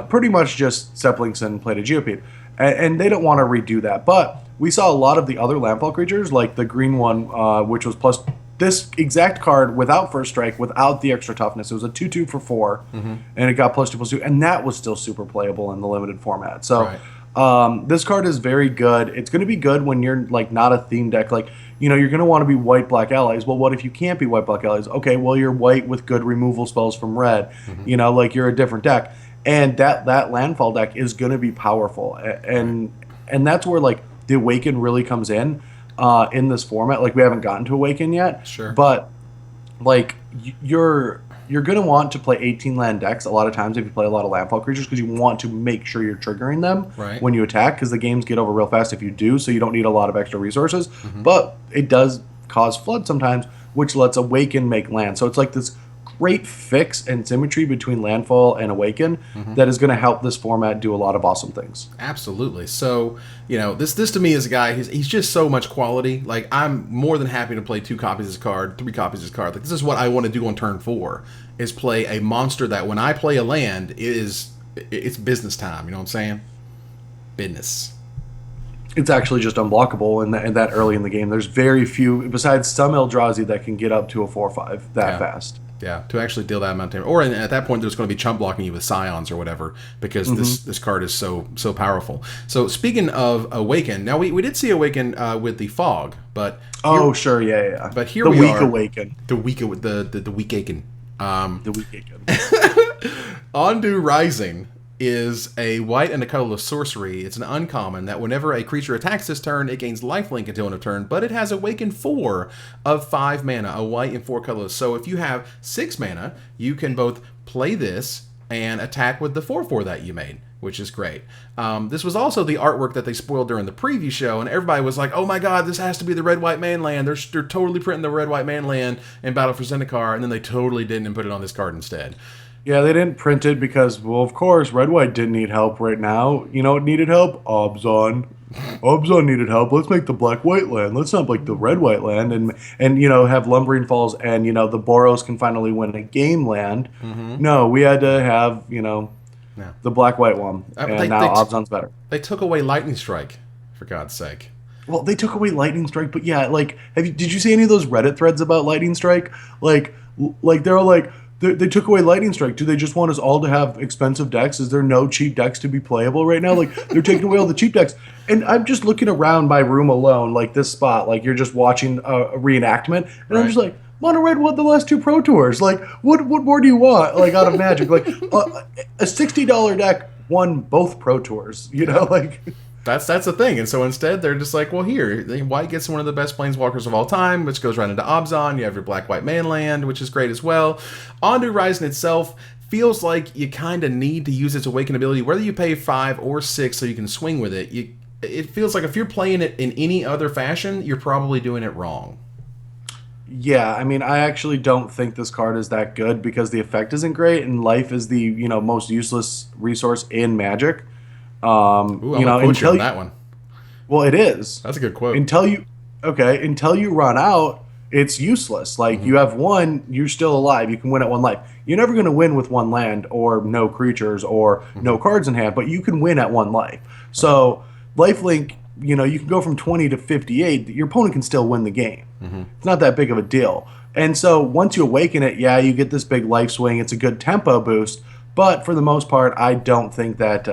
pretty much just Step Lynx and Plated Geopede, and they don't want to redo that. But we saw a lot of the other landfall creatures, like the green one, which was plus. This exact card without first strike, without the extra toughness, it was a 2/2 for 4, and it got +2/+2, and that was still super playable in the limited format. So this card is very good. It's going to be good when you're like not a theme deck. Like, you're going to want to be white-black allies. Well, what if you can't be white-black allies? Okay, well, you're white with good removal spells from red. Like you're a different deck. And that landfall deck is going to be powerful. And that's where like the Awaken really comes in this format. Like, we haven't gotten to Awaken yet. Sure. But like you're going to want to play 18 land decks a lot of times if you play a lot of landfall creatures, because you want to make sure you're triggering them when you attack, because the games get over real fast if you do, so you don't need a lot of extra resources. But it does cause flood sometimes, which lets Awaken make land. So it's like this great fix and symmetry between Landfall and Awaken that is going to help this format do a lot of awesome things. Absolutely. So, this to me is a guy, he's just so much quality. Like, I'm more than happy to play 2 copies of his card, 3 copies of his card. Like, this is what I want to do on turn 4, is play a monster that when I play a land, it's business time. You know what I'm saying? Business. It's actually just unblockable in that early in the game. There's very few, besides some Eldrazi, that can get up to a 4/5 that fast. Yeah, to actually deal that amount of damage. Or at that point, there's going to be chump blocking you with Scions or whatever, because this card is so powerful. So speaking of Awaken, now we did see Awaken with the Fog, but sure, yeah. But here the we weak are. Awaken. The weak Awaken. The weak Awaken. The weak Awaken. Ondu Rising is a white and a colorless sorcery. It's an uncommon that whenever a creature attacks this turn, it gains lifelink until end of turn, but it has Awaken 4 of 5 mana, a white and 4 colorless. So if you have 6 mana, you can both play this and attack with the 4/4 that you made, which is great. This was also the artwork that they spoiled during the preview show, and everybody was like, oh my god, this has to be the red-white manland. They're totally printing the red-white manland in Battle for Zendikar, and then they totally didn't and put it on this card instead. Yeah, they didn't print it because, well, of course, Red-White didn't need help right now. You know what needed help? Obzon. Obzon needed help. Let's make the Black-White land. Let's not make the Red-White land and have Lumbering Falls and, the Boros can finally win a game land. No, we had to have, the Black-White one. And now Obzon's better. They took away Lightning Strike, for God's sake. Well, they took away Lightning Strike, but yeah, like, did you see any of those Reddit threads about Lightning Strike? Like they're like, they took away Lightning Strike. Do they just want us all to have expensive decks? Is there no cheap decks to be playable right now? Like, they're taking away all the cheap decks. And I'm just looking around my room alone, like this spot, like you're just watching a reenactment. And I'm just like, Mono Red won the last 2 Pro Tours. Like, what more do you want, like, out of Magic? Like, a $60 deck won both Pro Tours, like... That's the thing. And so instead, they're just like, well, here, White gets one of the best planeswalkers of all time, which goes right into Obzon. You have your Black-White manland, which is great as well. Ondu Rising itself feels like you kind of need to use its Awaken ability, whether you pay 5 or 6 so you can swing with it. It feels like if you're playing it in any other fashion, you're probably doing it wrong. Yeah, I mean, I actually don't think this card is that good because the effect isn't great, and life is the most useless resource in Magic. Ooh, I'm gonna quote you on that one. Well, it is. That's a good quote. Until you run out, it's useless. Like, you have 1, you're still alive. You can win at 1 life. You're never going to win with 1 land or no creatures or no cards in hand, but you can win at 1 life. So, lifelink, you can go from 20 to 58. Your opponent can still win the game. It's not that big of a deal. And so, once you awaken it, you get this big life swing. It's a good tempo boost. But for the most part, I don't think that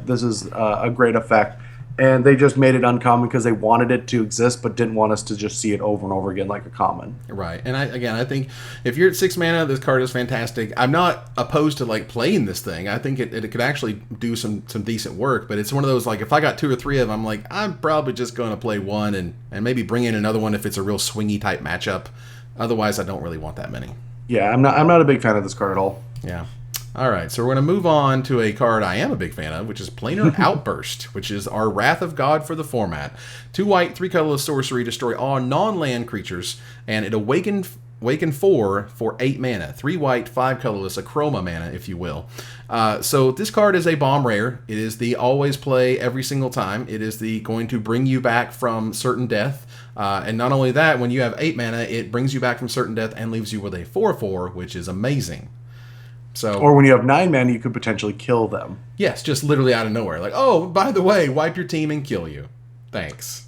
this is a great effect. And they just made it uncommon because they wanted it to exist, but didn't want us to just see it over and over again like a common. Right. And I think if you're at 6 mana, this card is fantastic. I'm not opposed to like playing this thing. I think it could actually do some decent work. But it's one of those, like, if I got 2 or 3 of them, I'm like, I'm probably just going to play 1 and maybe bring in another one if it's a real swingy type matchup. Otherwise, I don't really want that many. Yeah, I'm not a big fan of this card at all. Yeah. All right, so we're going to move on to a card I am a big fan of, which is Planar Outburst, which is our Wrath of God for the format. 2 white, 3 colorless sorcery, destroy all non-land creatures, and it awaken 4 for 8 mana. 3 white, 5 colorless, a chroma mana, if you will. So this card is a bomb rare. It is the always play every single time. It is the going to bring you back from certain death. And not only that, when you have 8 mana, it brings you back from certain death and leaves you with a 4/4, which is amazing. So, or when you have 9 mana, you could potentially kill them. Yes, just literally out of nowhere. Like, oh, by the way, wipe your team and kill you. Thanks.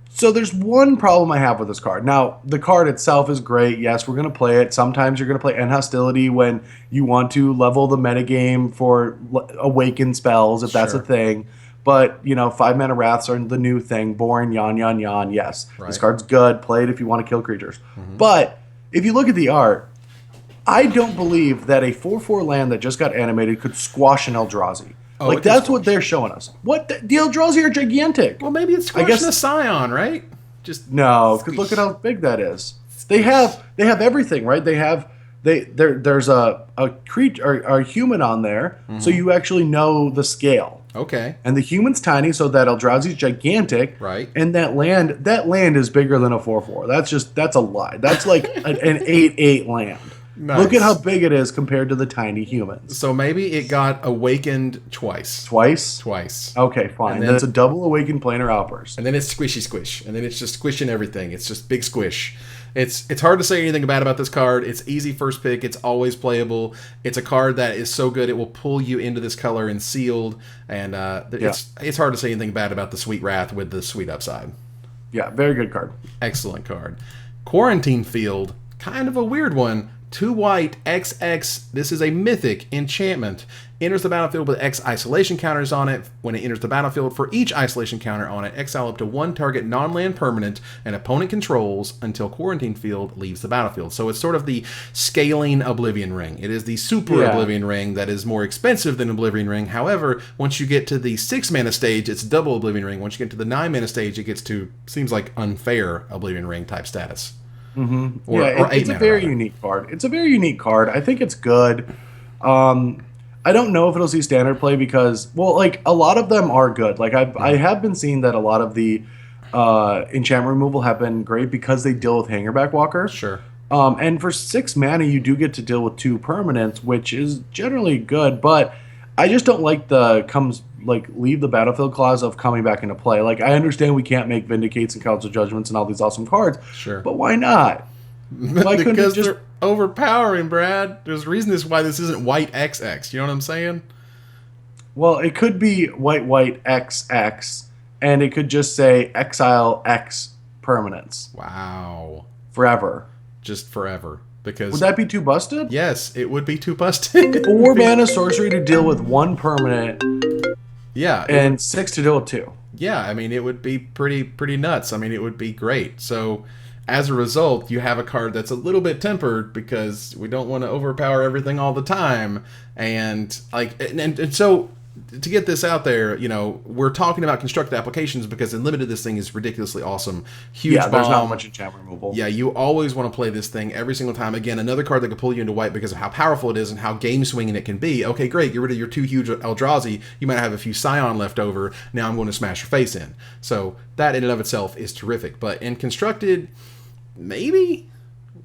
So there's one problem I have with this card. Now, the card itself is great. Yes, we're going to play it. Sometimes you're going to play End Hostility when you want to level the metagame for awaken spells, if that's a thing. But, 5 mana Wraths are the new thing. Boring, yawn. Yes, This card's good. Play it if you want to kill creatures. But if you look at the art, I don't believe that a 4/4 land that just got animated could squash an Eldrazi. That's what they're showing us. What the Eldrazi are gigantic. Well, maybe it's squashing a Scion, right? No, because look at how big that is. They have everything, right? There's a creature or a human on there, so you actually know the scale. Okay. And the human's tiny, so that Eldrazi's gigantic. Right. And that land is bigger than a 4/4. That's a lie. That's like an 8/8 land. Look at how Nice. big it is compared to the tiny humans. So maybe it got awakened twice. Twice? Twice. Okay, fine. And Then it's a double awakened planar outburst. And then it's squishy squish. And then it's just squishing everything. It's just big squish. It's hard to say anything bad about this card. It's easy first pick. It's always playable. It's a card that is so good it will pull you into this color and sealed. And it's hard to say anything bad about the Sweet Wrath with the sweet upside. Yeah, very good card. Excellent card. Quarantine Field, kind of a weird one. 2 white, XX. This is a mythic enchantment. Enters the battlefield with X isolation counters on it. When it enters the battlefield, for each isolation counter on it, exile up to 1 target non-land permanent an opponent controls until Quarantine Field leaves the battlefield. So it's sort of the scaling Oblivion Ring. It is the super Oblivion Ring that is more expensive than Oblivion Ring. However, once you get to the 6 mana stage, it's double Oblivion Ring. Once you get to the 9 mana stage, it gets to, seems like, unfair Oblivion Ring type status. It's a very unique card. It's a very unique card. I think it's good. I don't know if it'll see standard play because, well, like a lot of them are good. Like I have been seeing that a lot of the enchantment removal have been great because they deal with Hangerback Walker. Sure. And for 6 mana, you do get to deal with 2 permanents, which is generally good. But I just don't like leave the battlefield clause of coming back into play. Like I understand we can't make Vindicates and Council Judgments and all these awesome cards. Sure. But why not? Why couldn't it Because just... they're overpowering, Brad. There's a reason why this isn't white XX. You know what I'm saying? Well, it could be white XX, and it could just say exile X permanents. Wow. Forever. Just forever. Because Would that be too busted? yes, it would be too busted. 4 mana sorcery to deal with 1 permanent, Yeah. and 6 to deal with 2. Yeah, I mean, it would be pretty nuts. I mean, it would be great. So, as a result, you have a card that's a little bit tempered because we don't want to overpower everything all the time. And so to get this out there, you know, we're talking about constructed applications because in limited this thing is ridiculously awesome. Huge bomb. There's not much enchantment removal. Yeah, you always want to play this thing every single time. Again, another card that can pull you into white because of how powerful it is and how game swinging it can be. Okay, great, get rid of your 2 huge Eldrazi. You might have a few Scion left over. Now I'm going to smash your face in. So that in and of itself is terrific. But in constructed, maybe?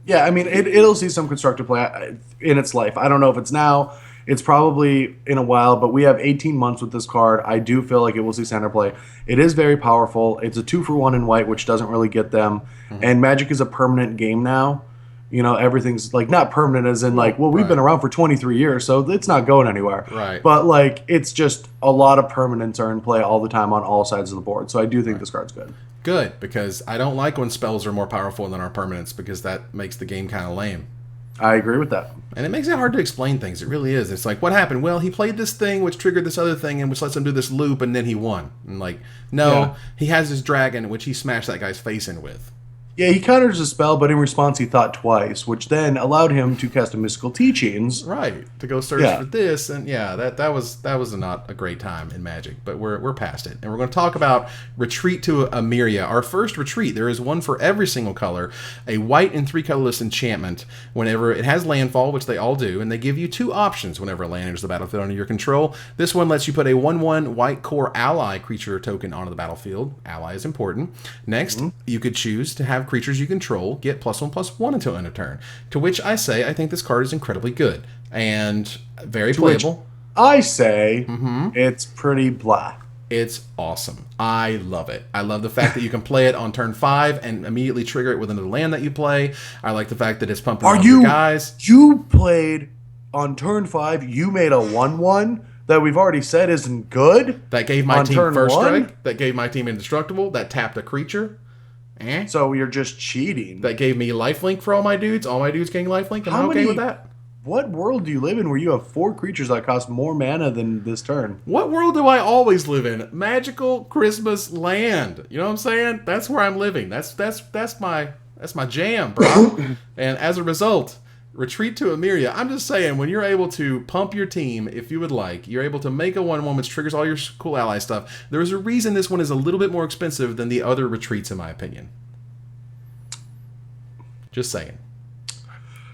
Yeah, I mean, it'll see some constructive play in its life. I don't know if it's now. It's probably in a while, but we have 18 months with this card. I do feel like it will see center play. It is very powerful. It's a 2-for-1 in white, which doesn't really get them. Mm-hmm. And Magic is a permanent game now. You know, everything's like not permanent as in like, well, we've been around for 23 years, so it's not going anywhere. Right. But like, it's just a lot of permanents are in play all the time on all sides of the board. So I do think this card's good. Good, because I don't like when spells are more powerful than our permanents because that makes the game kind of lame. I agree with that. And it makes it hard to explain things. It really is. It's like, what happened? Well, he played this thing, which triggered this other thing, and which lets him do this loop, and then he won. And like, no, he has his dragon, which he smashed that guy's face in with. Yeah, he counters a spell, but in response he thought twice, which then allowed him to cast a Mystical Teachings. Right, to go search for this, and that was not a great time in Magic, but we're past it. And we're going to talk about Retreat to Emeria, our first retreat. There is one for every single color, a white and 3 colorless enchantment. Whenever it has landfall, which they all do, and they give you 2 options whenever a land enters the battlefield under your control. This one lets you put a 1/1 white core ally creature token onto the battlefield. Ally is important. Next, you could choose to have creatures you control get +1/+1 until end of turn. To which I say I think this card is incredibly good and very playable. I say it's pretty blah. It's awesome. I love it. I love the fact that you can play it on turn 5 and immediately trigger it with another land that you play. I like the fact that it's pumping all your guys. You played on turn 5. You made a 1/1 that we've already said isn't good. That gave my on team turn first 1? strike. That gave my team indestructible. That tapped a creature. So you're just cheating. That gave me lifelink for all my dudes. All my dudes getting lifelink. Am I okay with that? What world do you live in where you have 4 creatures that cost more mana than this turn? What world do I always live in? Magical Christmas land. You know what I'm saying? That's where I'm living. That's my jam, bro. And as a result, Retreat to Emeria. I'm just saying, when you're able to pump your team, if you would like, you're able to make a 1/1 which triggers all your cool ally stuff. There's a reason this one is a little bit more expensive than the other retreats, in my opinion. Just saying.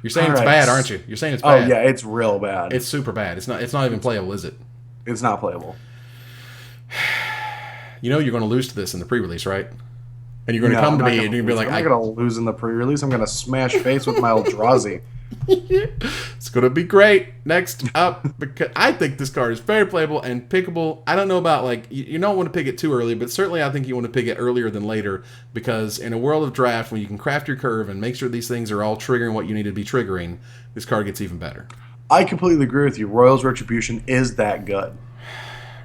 You're saying it's bad, aren't you? You're saying it's bad. Oh yeah, it's real bad. It's super bad. It's not even playable, is it? It's not playable. You know you're going to lose to this in the pre-release, right? And you're going to No, come I'm to not me gonna and you're going to be lose. like, I'm not going to lose in the pre-release. I'm going to smash face with my Eldrazi. It's going to be great. Next up, because I think this card is very playable and pickable. I don't know about, like, you don't want to pick it too early, but certainly I think you want to pick it earlier than later, because in a world of draft, when you can craft your curve and make sure these things are all triggering what you need to be triggering, this card gets even better. I completely agree with you. Royal's Retribution is that good.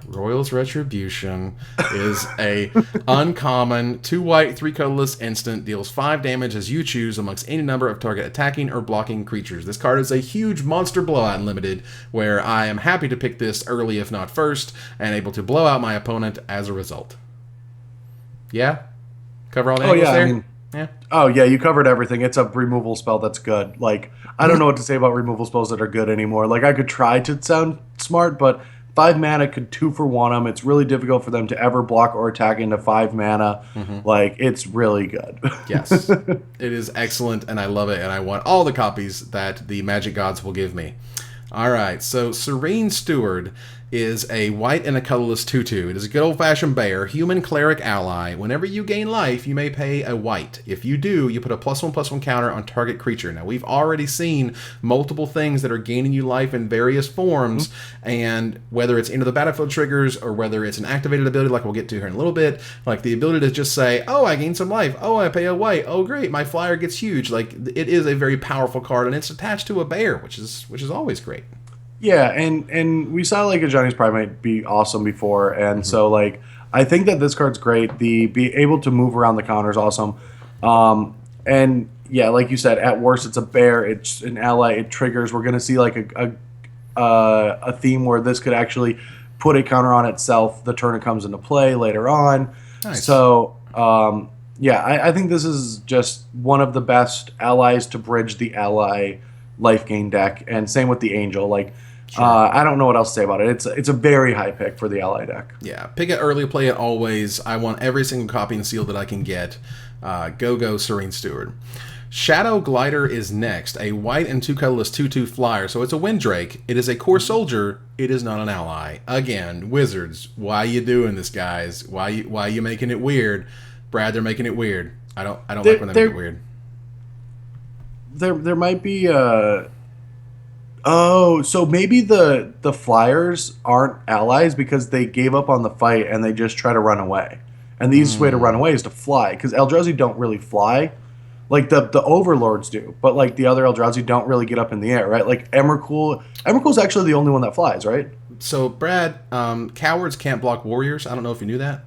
Royal's Retribution is a uncommon 2 white, 3 colorless instant, deals 5 damage as you choose amongst any number of target attacking or blocking creatures. This card is a huge monster blowout in Limited, where I am happy to pick this early if not first, and able to blow out my opponent as a result. Yeah? Cover all the angles there? I mean, Yeah. oh yeah, you covered everything. It's a removal spell that's good. Like, I don't know what to say about removal spells that are good anymore. Like, I could try to sound smart, but 5 mana could 2 for 1 them. It's really difficult for them to ever block or attack into 5 mana. Like, it's really good. Yes. It is excellent, and I love it, and I want all the copies that the Magic Gods will give me. All right, so Serene Steward is a white and a colorless 2/2. It is a good old-fashioned bear, human cleric ally. Whenever you gain life, you may pay a white. If you do, you put a +1/+1 counter on target creature. Now, we've already seen multiple things that are gaining you life in various forms, and whether it's into the battlefield triggers or whether it's an activated ability like we'll get to here in a little bit, like the ability to just say, oh, I gained some life. Oh, I pay a white. Oh, great, my flyer gets huge. Like, it is a very powerful card, and it's attached to a bear, which is always great. Yeah, and we saw like a Johnny's Primate be awesome before, and so like I think that this card's great. The be able to move around the counter is awesome, and yeah, like you said, at worst it's a bear. It's an ally. It triggers. We're gonna see like a theme where this could actually put a counter on itself the turn it comes into play later on. Nice. So yeah, I think this is just one of the best allies to bridge the ally life gain deck, and same with the Angel. Like, sure. I don't know what else to say about it. It's a very high pick for the ally deck. Yeah, pick it early, play it always. I want every single copy and seal that I can get. Go Serene Steward. Shadow Glider is next, a white and 2 colorless 2/2 flyer. So it's a Windrake. It is a core soldier. It is not an ally. Again, Wizards, why you doing this, guys? Why you making it weird? Brad, they're making it weird. I don't like when they make it weird. There might be so maybe the Flyers aren't allies because they gave up on the fight and they just try to run away. And the easiest way to run away is to fly, because Eldrazi don't really fly. Like the Overlords do, but like the other Eldrazi don't really get up in the air, right? Like Emrakul's actually the only one that flies, right? So Brad, cowards can't block warriors. I don't know if you knew that.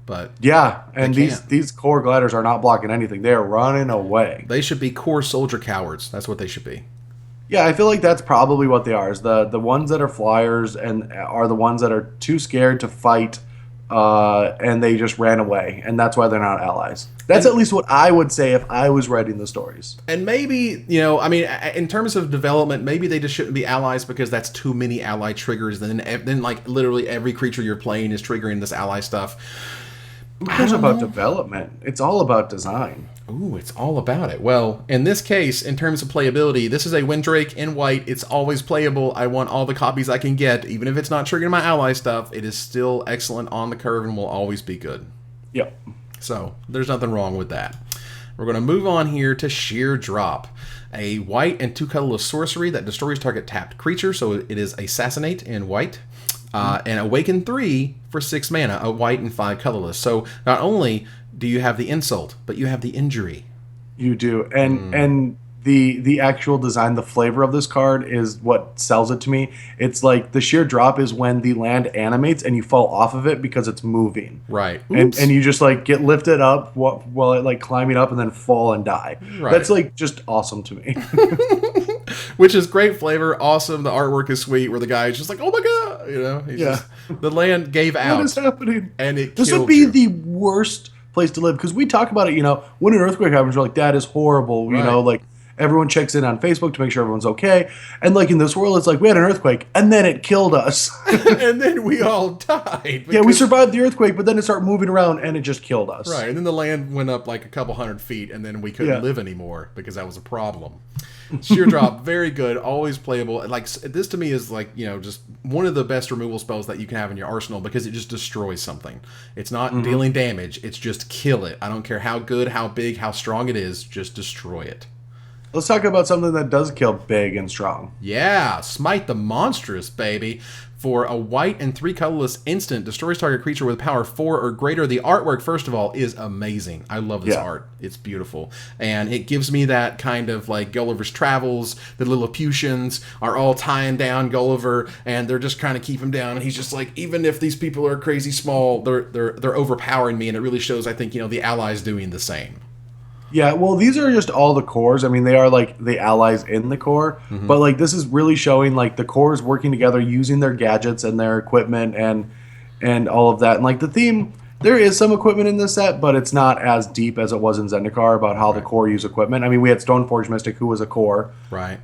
But yeah, and these core gliders are not blocking anything. They are running away. They should be core soldier cowards. That's what they should be. Yeah, I feel like that's probably what they are. Is the ones that are flyers and are the ones that are too scared to fight, and they just ran away, and that's why they're not allies. That's at least what I would say if I was writing the stories. And maybe, you know, I mean, in terms of development, maybe they just shouldn't be allies because that's too many ally triggers. Then like literally every creature you're playing is triggering this ally stuff. Who cares about development? It's all about design. Ooh, it's all about it. Well, in this case, in terms of playability, this is a Windrake in white. It's always playable. I want all the copies I can get. Even if it's not triggering my ally stuff, it is still excellent on the curve and will always be good. Yep. So, there's nothing wrong with that. We're going to move on here to Sheer Drop. A white and 2 colorless sorcery that destroys target tapped creature. So it is Assassinate in white. And Awaken 3 for 6 mana, a white and 5 colorless. So not only do you have the insult, but you have the injury. You do. And the actual design, the flavor of this card is what sells it to me. It's like the Sheer Drop is when the land animates and you fall off of it because it's moving. Right. And you just like get lifted up while it like climbing up and then fall and die. Right. That's like just awesome to me. Which is great flavor, awesome. The artwork is sweet where the guy is just like, oh my god, you know, just, the land gave out. What is happening? And this would be the worst place to live, because we talk about it, you know, when an earthquake happens, we're like, that is horrible, you know, like, Everyone checks in on Facebook to make sure everyone's okay. And like in this world, it's like we had an earthquake and then it killed us. And then we all died. Yeah, we survived the earthquake, but then it started moving around and it just killed us. Right, and then the land went up like a couple 100 feet, and then we couldn't live anymore because that was a problem. Sheer Drop, very good, always playable. Like this to me is like, just one of the best removal spells that you can have in your arsenal because it just destroys something. It's not dealing damage, it's just kill it. I don't care how good, how big, how strong it is, just destroy it. Let's talk about something that does kill big and strong. Yeah, Smite the Monstrous, baby. For a white and 3 colorless instant, destroys target creature with power 4 or greater. The artwork, first of all, is amazing. I love this art. It's beautiful. And it gives me that kind of like Gulliver's Travels. The Lilliputians are all tying down Gulliver, and they're just trying to keep him down. And he's just like, even if these people are crazy small, they're overpowering me. And it really shows, I think, the allies doing the same. Yeah, well, these are just all the cores. I mean, they are like the allies in the core, but like this is really showing like the cores working together, using their gadgets and their equipment and all of that. And like the theme, there is some equipment in this set, but it's not as deep as it was in Zendikar about how the core use equipment. I mean, we had Stoneforge Mystic, who was a core, right?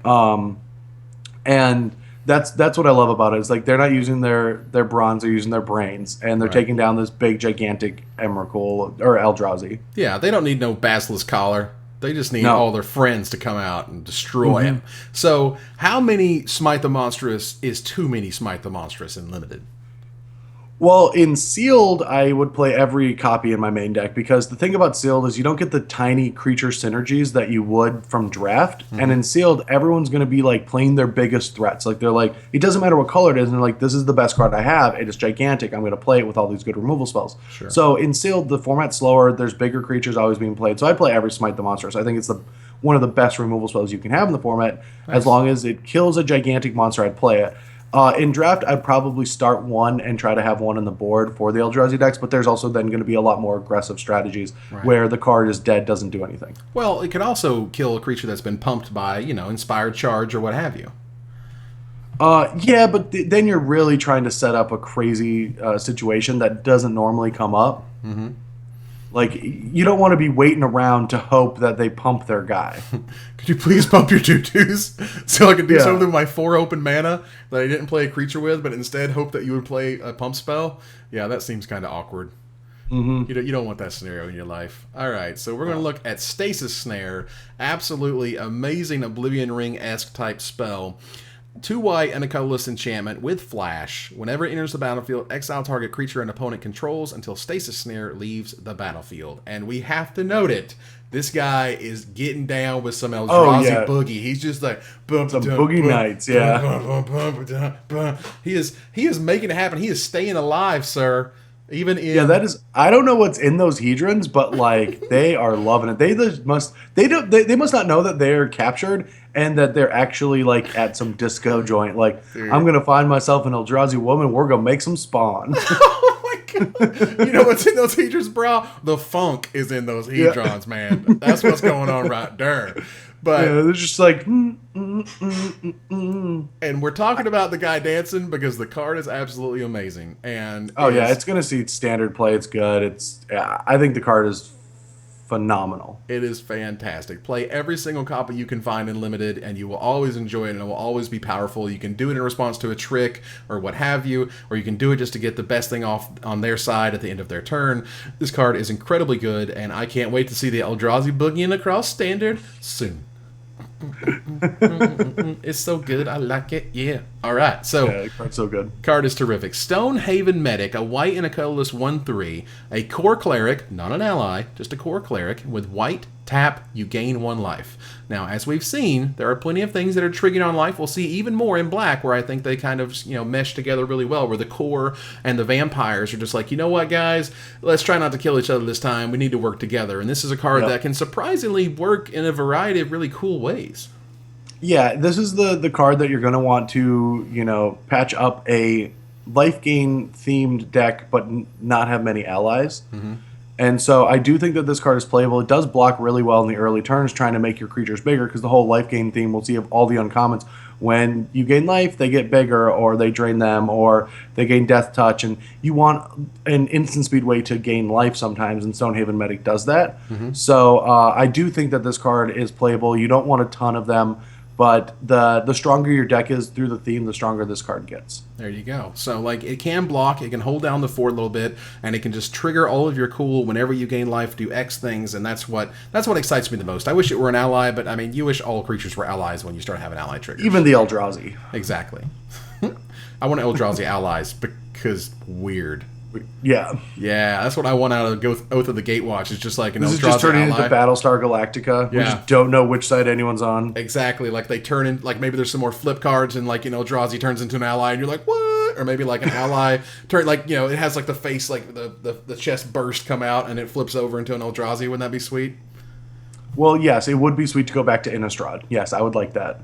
And that's what I love about it. It's like they're not using their bronze, they're using their brains, and they're taking down this big, gigantic Emrakul or Eldrazi. Yeah, they don't need no Basilisk Collar. They just need all their friends to come out and destroy him. So, how many Smite the Monstrous is too many Smite the Monstrous in Limited? Well, in Sealed, I would play every copy in my main deck because the thing about Sealed is you don't get the tiny creature synergies that you would from Draft. And in Sealed, everyone's going to be like playing their biggest threats. Like they're like, it doesn't matter what color it is. And they're like, this is the best card I have. It is gigantic. I'm going to play it with all these good removal spells. Sure. So in Sealed, the format's slower. There's bigger creatures always being played. So I play every Smite the Monstrous. I think it's one of the best removal spells you can have in the format. Nice. As long as it kills a gigantic monster, I'd play it. In Draft, I'd probably start one and try to have one on the board for the Eldrazi decks, but there's also then going to be a lot more aggressive strategies where the card is dead, doesn't do anything. Well, it can also kill a creature that's been pumped by, Inspired Charge or what have you. Yeah, but then you're really trying to set up a crazy situation that doesn't normally come up. Mm-hmm. Like, you don't want to be waiting around to hope that they pump their guy. Could you please pump your 2/2s so I could do something with my 4 open mana that I didn't play a creature with, but instead hope that you would play a pump spell? Yeah, that seems kind of awkward. Mm-hmm. You don't want that scenario in your life. All right, so we're going to look at Stasis Snare. Absolutely amazing Oblivion Ring-esque type spell. 2 white and a colorless enchantment with flash. Whenever it enters the battlefield, exile target creature an opponent controls until Stasis Snare leaves the battlefield. And we have to note it. This guy is getting down with some Eldrazi boogie. He's just like some boogie nights, He is making it happen. He is staying alive, sir. Even in that is. I don't know what's in those hedrons, but like they are loving it. They must not know that they're captured and that they're actually like at some disco joint. Like, dude, I'm gonna find myself an Eldrazi woman. We're gonna make some spawn. Oh my god! You know what's in those hedrons, bro? The funk is in those hedrons, man. That's what's going on right there. But they're just like, and we're talking about the guy dancing because the card is absolutely amazing. And it's going to see standard play. It's good. I think the card is phenomenal. It is fantastic. Play every single copy you can find in Limited, and you will always enjoy it, and it will always be powerful. You can do it in response to a trick or what have you, or you can do it just to get the best thing off on their side at the end of their turn. This card is incredibly good, and I can't wait to see the Eldrazi boogieing across Standard soon. It's so good. I like it. Yeah. All right. So the card's so good. Card is terrific. Stonehaven Medic, a white and a colorless 1/3, a core cleric, not an ally, just a core cleric with white. Tap, you gain 1 life. Now, as we've seen, there are plenty of things that are triggering on life. We'll see even more in black, where I think they kind of, mesh together really well, where the core and the vampires are just like, you know what, guys? Let's try not to kill each other this time. We need to work together. And this is a card that can surprisingly work in a variety of really cool ways. Yeah, this is the card that you're going to want to, patch up a life gain themed deck, but not have many allies. Mm-hmm. And so I do think that this card is playable. It does block really well in the early turns, trying to make your creatures bigger, because the whole life gain theme, we'll see of all the uncommons, when you gain life, they get bigger, or they drain them, or they gain death touch, and you want an instant speed way to gain life sometimes, and Stonehaven Medic does that. So I do think that this card is playable. You don't want a ton of them, but the stronger your deck is through the theme, the stronger this card gets. There you go. So, like, it can block, it can hold down the fort a little bit, and it can just trigger all of your cool whenever you gain life, do X things, and that's what excites me the most. I wish it were an ally, but, I mean, you wish all creatures were allies when you start having ally triggers. Even the Eldrazi. Exactly. I want Eldrazi allies because weird. Yeah. Yeah, that's what I want out of Oath of the Gatewatch. It's just like an Eldrazi This is just turning ally. into Battlestar Galactica. We just don't know which side anyone's on. Exactly. Like they turn in, like maybe there's some more flip cards and like, Eldrazi turns into an ally and you're like, what? Or maybe like an ally turn, like, it has like the face, like the chest burst come out and it flips over into an Eldrazi. Wouldn't that be sweet? Well, yes, it would be sweet to go back to Innistrad. Yes, I would like that.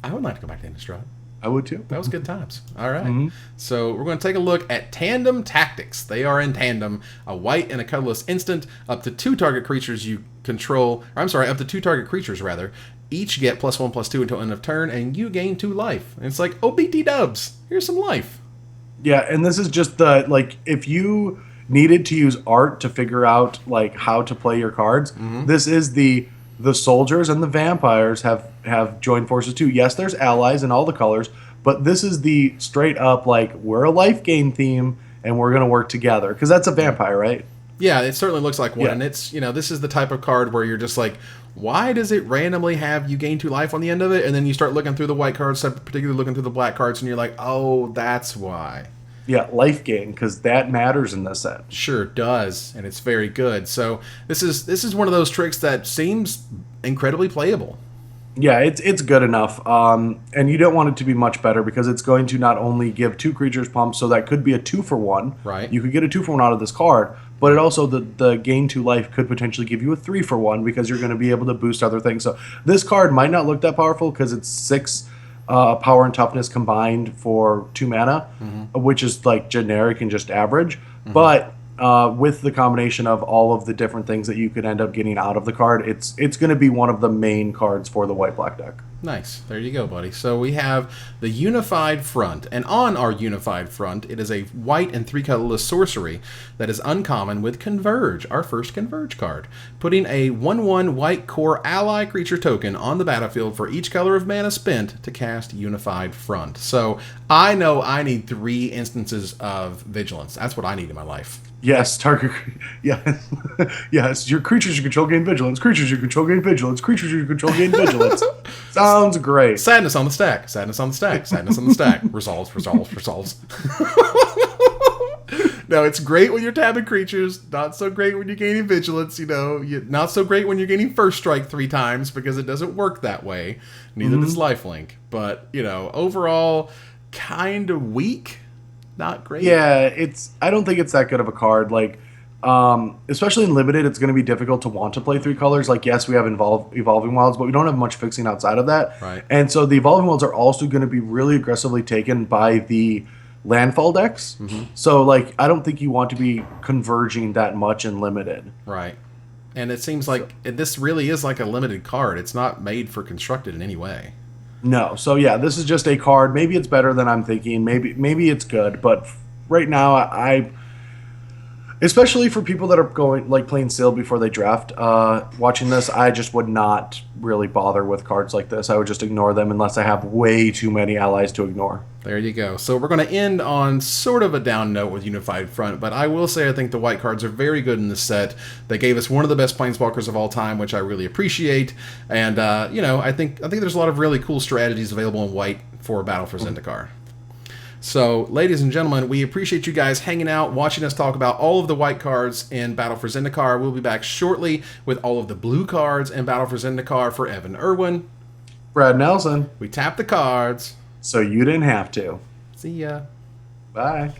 I would like to go back to Innistrad. I would too. That was good times. All right. So we're going to take a look at Tandem Tactics. They are in tandem. A white and a colorless instant. Up to 2 target creatures you control. Or I'm sorry, up to 2 target creatures, rather. Each get +1/+2 until end of turn, and you gain 2 life. And it's like, oh, BT dubs. Here's some life. Yeah, and this is just the, like, if you needed to use art to figure out, like, how to play your cards, this is the soldiers and the vampires have joined forces too. Yes, there's allies in all the colors, but this is the straight up, like, we're a life gain theme and we're going to work together. Because that's a vampire, right? Yeah, it certainly looks like one. Yeah. And it's, this is the type of card where you're just like, why does it randomly have you gain 2 life on the end of it? And then you start looking through the white cards, particularly looking through the black cards, and you're like, oh, that's why. Yeah, life gain, because that matters in this set. Sure does, and it's very good. So this is one of those tricks that seems incredibly playable. Yeah, it's good enough, and you don't want it to be much better because it's going to not only give 2 creatures pumps, so that could be a 2-for-1. Right. You could get a 2-for-1 out of this card, but it also the gain 2 life could potentially give you a 3-for-1 because you're going to be able to boost other things. So this card might not look that powerful because it's 6 power and toughness combined for 2 mana, which is like generic and just average, but with the combination of all of the different things that you could end up getting out of the card, it's going to be one of the main cards for the white-black deck. Nice. There you go, buddy. So we have the Unified Front, and on our Unified Front, it is a white and 3 colorless sorcery that is uncommon with Converge, our first Converge card, putting a 1/1 white core ally creature token on the battlefield for each color of mana spent to cast Unified Front. So I know I need 3 instances of Vigilance. That's what I need in my life. Yes, target. Yes, yes. Your creatures you control gain vigilance. Creatures you control gain vigilance. Creatures you control gain vigilance. Sounds great. Sadness on the stack. Sadness on the stack. Sadness on the stack. Resolves. Now, it's great when you're tabbing creatures. Not so great when you're gaining vigilance. Not so great when you're gaining first strike 3 times because it doesn't work that way. Neither does lifelink. But overall, kind of weak. Not great. Yeah, I don't think it's that good of a card. Like, especially in limited, it's going to be difficult to want to play 3 colors. Like, yes, we have Evolving Wilds, but we don't have much fixing outside of that. Right. And so the Evolving Wilds are also going to be really aggressively taken by the Landfall decks. So, like, I don't think you want to be converging that much in limited. Right. And it seems like this really is like a limited card. It's not made for constructed in any way. No. So yeah, this is just a card. Maybe it's better than I'm thinking. Maybe it's good, but right now I especially for people that are going like playing Seal before they draft, watching this, I just would not really bother with cards like this. I would just ignore them unless I have way too many allies to ignore. There you go. So we're going to end on sort of a down note with Unified Front, but I will say I think the white cards are very good in this set. They gave us one of the best Planeswalkers of all time, which I really appreciate. And, I think there's a lot of really cool strategies available in white for Battle for Zendikar. So, ladies and gentlemen, we appreciate you guys hanging out, watching us talk about all of the white cards in Battle for Zendikar. We'll be back shortly with all of the blue cards in Battle for Zendikar for Evan Irwin. Brad Nelson. We tap the cards. So you didn't have to. See ya. Bye.